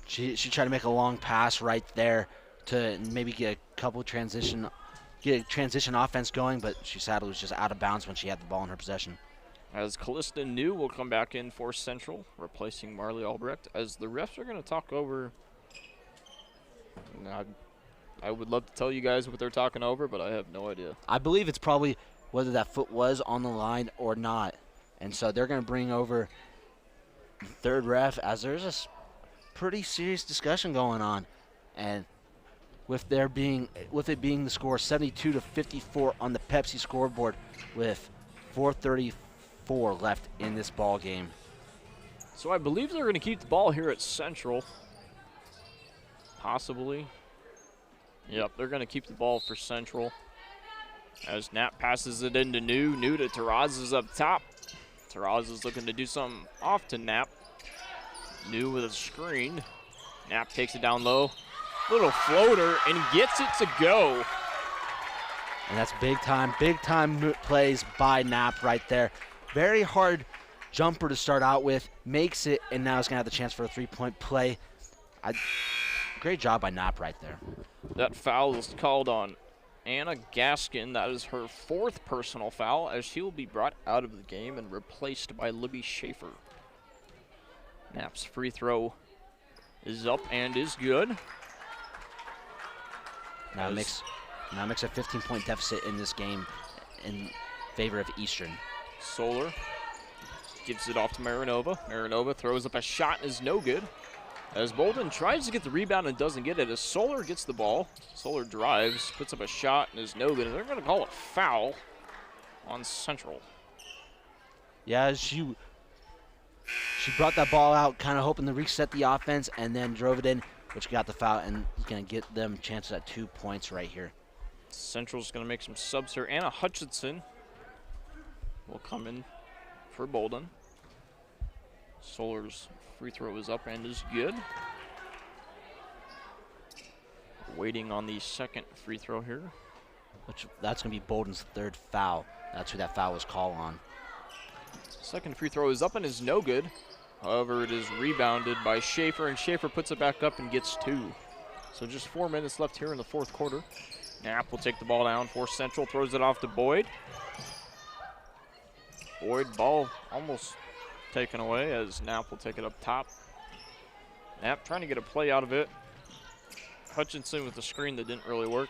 she tried to make a long pass right there to maybe get a transition offense going, but she sadly was just out of bounds when she had the ball in her possession. As Callista New will come back in for Central, replacing Marley Albrecht, as the refs are going to talk over. I would love to tell you guys what they're talking over, but I have no idea. I believe it's probably whether that foot was on the line or not. And so they're going to bring over the third ref as there's a pretty serious discussion going on. And with it being the score 72-54 on the Pepsi scoreboard with 4:34 left in this ball game. So I believe they're going to keep the ball here at Central. Possibly. Yep, they're going to keep the ball for Central. As Knapp passes it into New. New to Terrazas up top. Terrazas looking to do something off to Knapp. New with a screen. Knapp takes it down low. Little floater and gets it to go. And that's big time plays by Knapp right there. Very hard jumper to start out with. Makes it, and now it's going to have the chance for a three-point play. Great job by Knapp right there. That foul is called on Anna Gaskin. That is her fourth personal foul, as she will be brought out of the game and replaced by Libby Schaefer. Knapp's free throw is up and is good. Now makes a 15-point deficit in this game in favor of Eastern. Solar gives it off to Marinova. Marinova throws up a shot and is no good. As Bolden tries to get the rebound and doesn't get it, as Solar gets the ball. Solar drives, puts up a shot and is no good. And they're going to call it foul on Central. Yeah, she brought that ball out, kind of hoping to reset the offense, and then drove it in, which got the foul, and is going to get them chances at 2 points right here. Central's going to make some subs here. Anna Hutchinson will come in for Bolden. Solar's free throw is up and is good. Waiting on the second free throw here. That's going to be Bolden's third foul. That's who that foul was called on. Second free throw is up and is no good. However, it is rebounded by Schaefer, and Schaefer puts it back up and gets two. So just 4 minutes left here in the fourth quarter. Knapp will take the ball down for Central, throws it off to Boyd. Boyd, ball almost taken away as Knapp will take it up top. Knapp trying to get a play out of it. Hutchinson with the screen that didn't really work.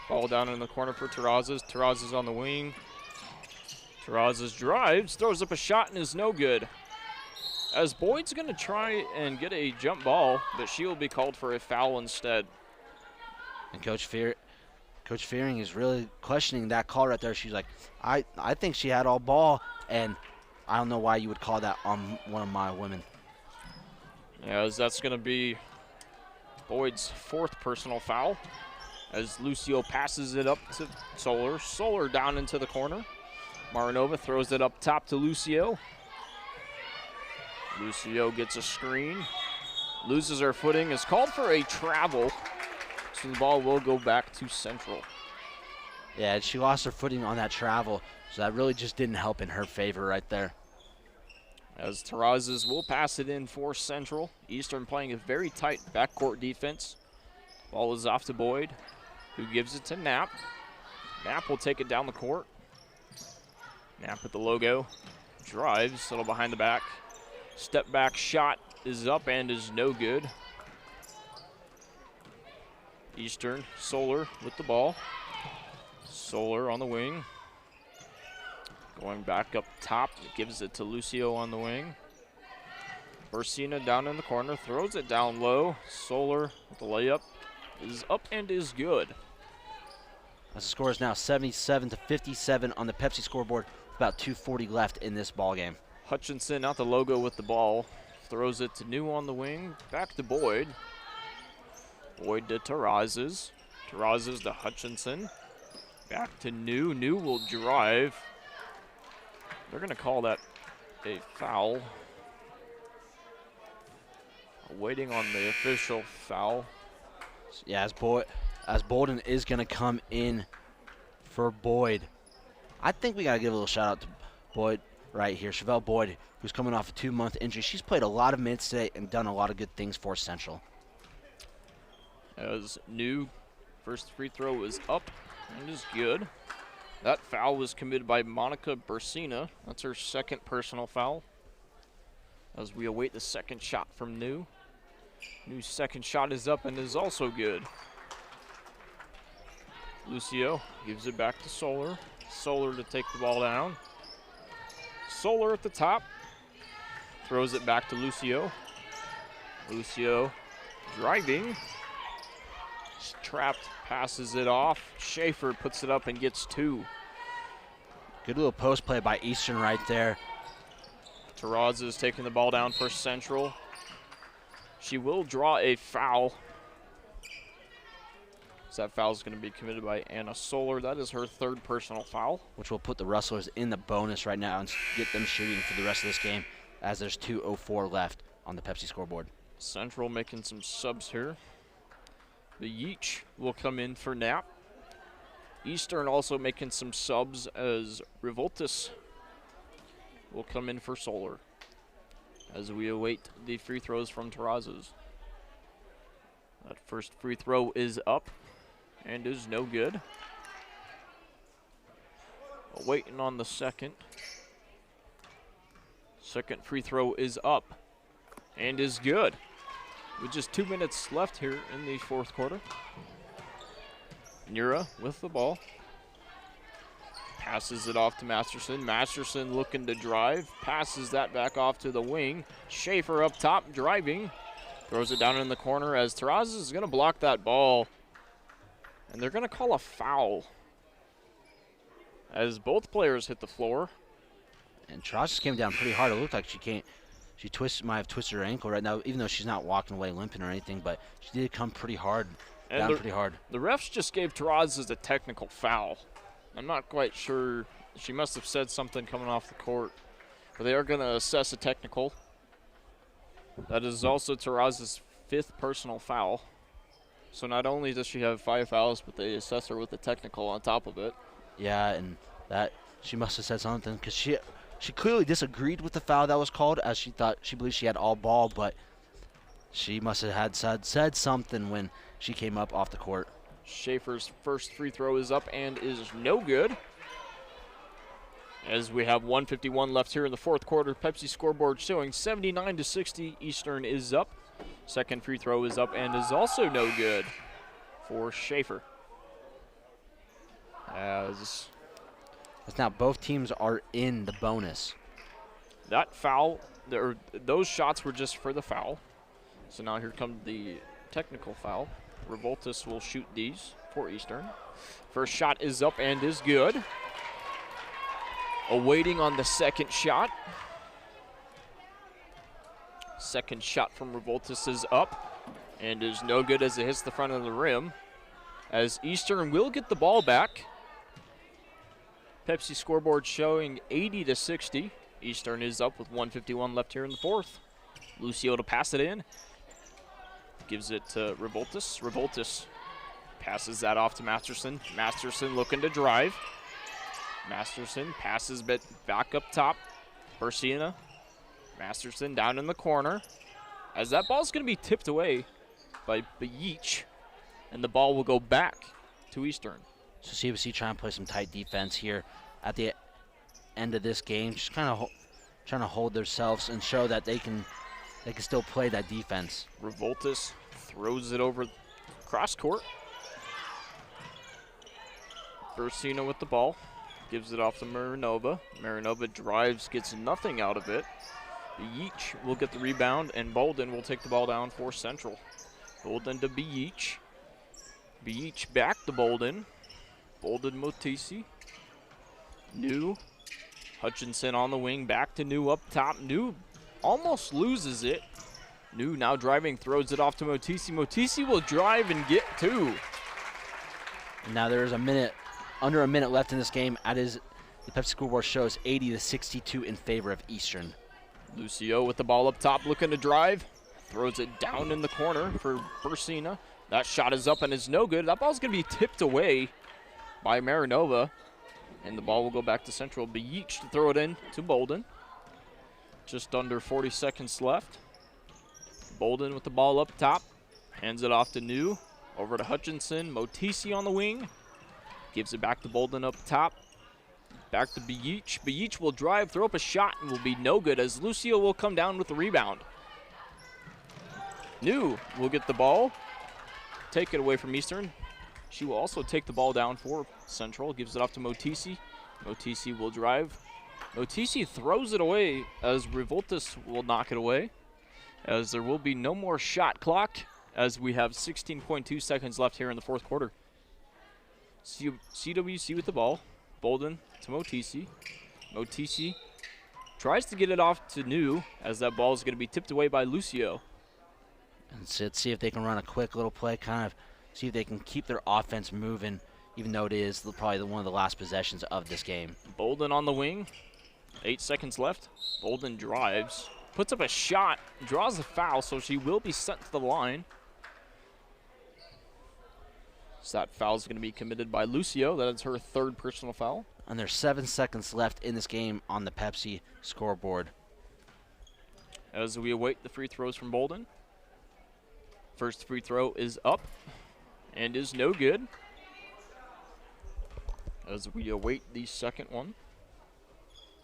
Ball down in the corner for Terrazas. Terrazas on the wing. Terrazas drives, throws up a shot and is no good. As Boyd's going to try and get a jump ball, but she will be called for a foul instead. And Coach Fearing is really questioning that call right there. She's like, I think she had all ball, and I don't know why you would call that on one of my women. Yeah, as that's going to be Boyd's fourth personal foul. As Lucio passes it up to Solar. Solar down into the corner. Marinova throws it up top to Lucio. Lucio gets a screen. Loses her footing. Is called for a travel. So the ball will go back to Central. Yeah, she lost her footing on that travel. So that really just didn't help in her favor right there. As Terrazas will pass it in for Central. Eastern playing a very tight backcourt defense. Ball is off to Boyd, who gives it to Knapp. Knapp will take it down the court. Knapp with the logo. Drives, a little behind the back. Step back shot is up and is no good. Eastern, Solar with the ball. Solar on the wing. Going back up top, gives it to Lucio on the wing. Bursina down in the corner, throws it down low. Solar with the layup is up and is good. The score is now 77-57 on the Pepsi scoreboard, with about 2:40 left in this ball game. Hutchinson out the logo with the ball. Throws it to New on the wing. Back to Boyd. Boyd to Terrazas. Terrazas to Hutchinson. Back to New. New will drive. They're going to call that a foul. Waiting on the official foul. Yeah, as Bolden is going to come in for Boyd. I think we got to give a little shout out to Boyd right here. Chevelle Boyd, who's coming off a 2-month injury. She's played a lot of minutes today and done a lot of good things for Central. As New first free throw is up and is good. That foul was committed by Monica Bursina. That's her second personal foul. As we await the second shot from New. New's second shot is up and is also good. Lucio gives it back to Solar. Solar to take the ball down. Solar at the top. Throws it back to Lucio. Lucio driving. He's trapped, passes it off. Schaefer puts it up and gets 2. Good little post play by Eastern right there. Terrazas is taking the ball down for Central. She will draw a foul. So that foul is going to be committed by Anna Solar. That is her third personal foul. Which will put the Rustlers in the bonus right now and get them shooting for the rest of this game, as there's 2:04 left on the Pepsi scoreboard. Central making some subs here. The Yeech will come in for Knapp. Eastern also making some subs as Revoltus will come in for Solar as we await the free throws from Terrazas. That first free throw is up and is no good. Waiting on the second. Second free throw is up and is good. With just 2 minutes left here in the fourth quarter. Nura with the ball. Passes it off to Masterson. Masterson looking to drive. Passes that back off to the wing. Schaefer up top driving. Throws it down in the corner as Terrazas is going to block that ball. And they're going to call a foul as both players hit the floor. And Terrazas came down pretty hard. It looked like might have twisted her ankle right now, even though she's not walking away limping or anything, but she did come pretty hard, pretty hard. The refs just gave Terrazas a technical foul. I'm not quite sure. She must have said something coming off the court. But they are going to assess a technical. That is also Terrazas' 5th personal foul. So not only does she have 5 fouls, but they assess her with a technical on top of it. Yeah, and that she must have said something because she clearly disagreed with the foul that was called, as she believed she had all ball, but she must have said something when she came up off the court. Schaefer's first free throw is up and is no good. As we have 1:51 left here in the fourth quarter, Pepsi scoreboard showing 79-60. Eastern is up. Second free throw is up and is also no good for Schaefer. As now both teams are in the bonus. That foul, those shots were just for the foul. So now here comes the technical foul. Revoltus will shoot these for Eastern. First shot is up and is good. Awaiting on the second shot. Second shot from Revoltus is up and is no good as it hits the front of the rim. As Eastern will get the ball back. Pepsi scoreboard showing 80-60. Eastern is up with 1:51 left here in the fourth. Lucio to pass it in. Gives it to Revoltus. Revoltus passes that off to Masterson. Masterson looking to drive. Masterson passes back up top. Bursina. Masterson down in the corner. As that ball's going to be tipped away by Yeech. And the ball will go back to Eastern. So CBC trying to play some tight defense here at the end of this game. Just kind of trying to hold themselves and show that they can still play that defense. Revoltus throws it over cross court. Versino with the ball. Gives it off to Marinova. Marinova drives, gets nothing out of it. Beach will get the rebound, and Bolden will take the ball down for Central. Bolden to Beach. Beach back to Bolden. Bolden Motisi. New. Hutchinson on the wing, back to New up top. New almost loses it. New now driving, throws it off to Motisi. Motisi will drive and get two. Now there is under a minute left in this game. The Pepsi scoreboard shows 80-62 in favor of Eastern. Lucio with the ball up top, looking to drive. Throws it down in the corner for Versina. That shot is up and is no good. That ball's going to be tipped away by Marinova. And the ball will go back to Central. Beach to throw it in to Bolden. Just under 40 seconds left. Bolden with the ball up top. Hands it off to New. Over to Hutchinson. Motisi on the wing. Gives it back to Bolden up top. Back to Beach. Beach will drive, throw up a shot, and will be no good as Lucio will come down with the rebound. New will get the ball. Take it away from Eastern. She will also take the ball down for Central. Gives it off to Motisi. Motisi will drive. Motisi throws it away as Revoltas will knock it away. As there will be no more shot clock as we have 16.2 seconds left here in the fourth quarter. CWC with the ball. Bolden to Motisi. Motisi tries to get it off to New as that ball is going to be tipped away by Lucio. And let's see if they can run a quick little play, kind of see if they can keep their offense moving, even though it is probably one of the last possessions of this game. Bolden on the wing. 8 seconds left. Bolden drives. Puts up a shot. Draws a foul, so she will be sent to the line. So that foul is going to be committed by Lucio. That is her third personal foul. And there's 7 seconds left in this game on the Pepsi scoreboard. As we await the free throws from Bolden. First free throw is up and is no good. As we await the second one.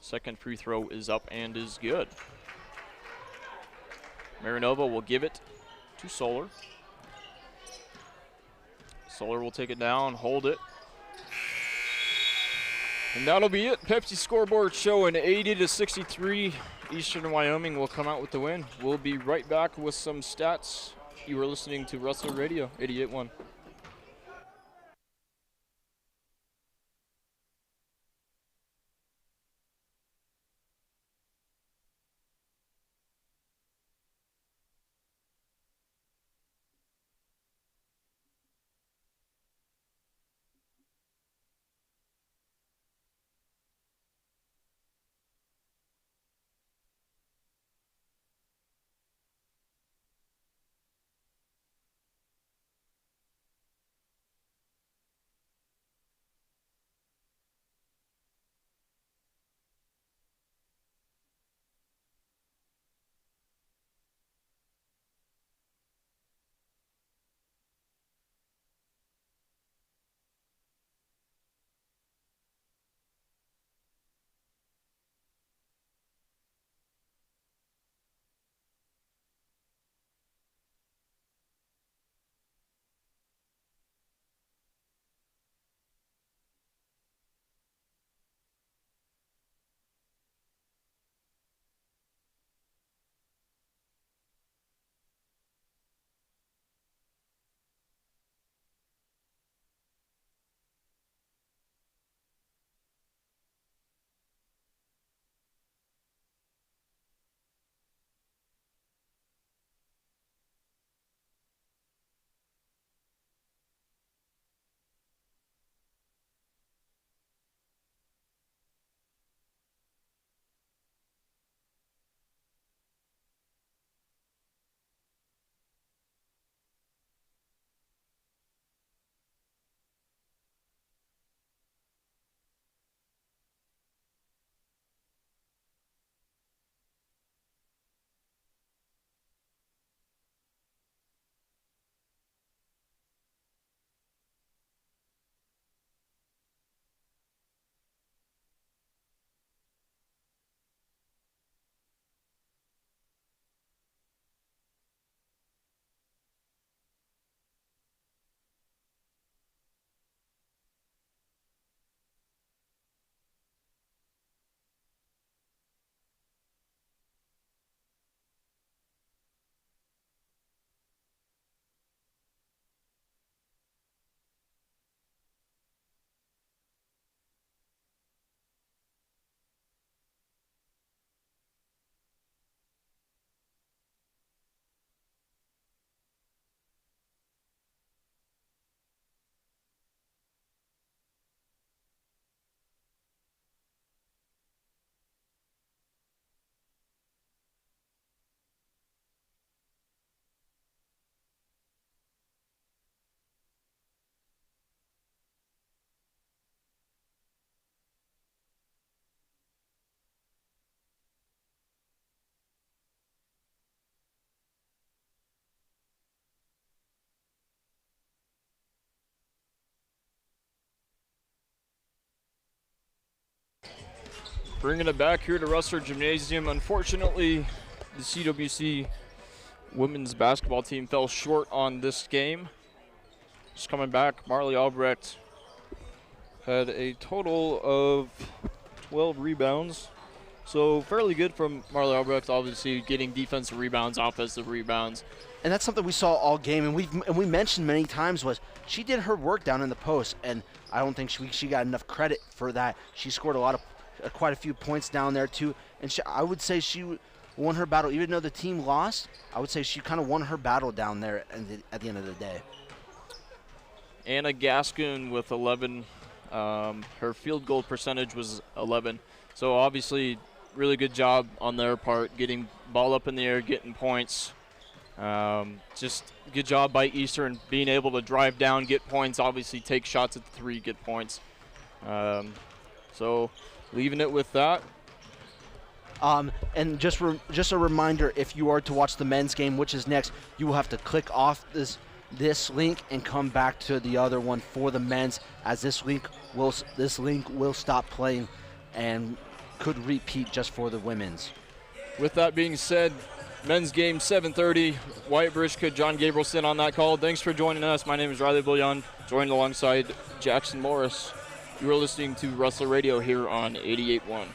Second free throw is up and is good. Marinova will give it to Solar. Solar will take it down, hold it. And that'll be it. Pepsi scoreboard showing 80-63. Eastern Wyoming will come out with the win. We'll be right back with some stats. You are listening to Wrestler Radio 88.1. Bringing it back here to Rustler Gymnasium. Unfortunately, the CWC women's basketball team fell short on this game. Just coming back, Marley Albrecht had a total of 12 rebounds. So fairly good from Marley Albrecht, obviously getting defensive rebounds, offensive rebounds. And that's something we saw all game, and we mentioned many times was she did her work down in the post, and I don't think she got enough credit for that. She scored quite a few points down there too, and I would say she won her battle. Even though the team lost, I would say she kind of won her battle down there at the end of the day. Anna Gaskin with 11. Her field goal percentage was 11. So obviously, really good job on their part, getting ball up in the air, getting points. Just good job by Eastern being able to drive down, get points, obviously take shots at the three, get points. So leaving it with that. And just a reminder, if you are to watch the men's game, which is next, you will have to click off this link and come back to the other one for the men's, as this link will stop playing and could repeat just for the women's. With that being said, men's game 7:30. Wyatt Brishka, John Gabrielson on that call. Thanks for joining us. My name is Riley Bouillon, joined alongside Jackson Morris. You are listening to Rustler Radio here on 88.1.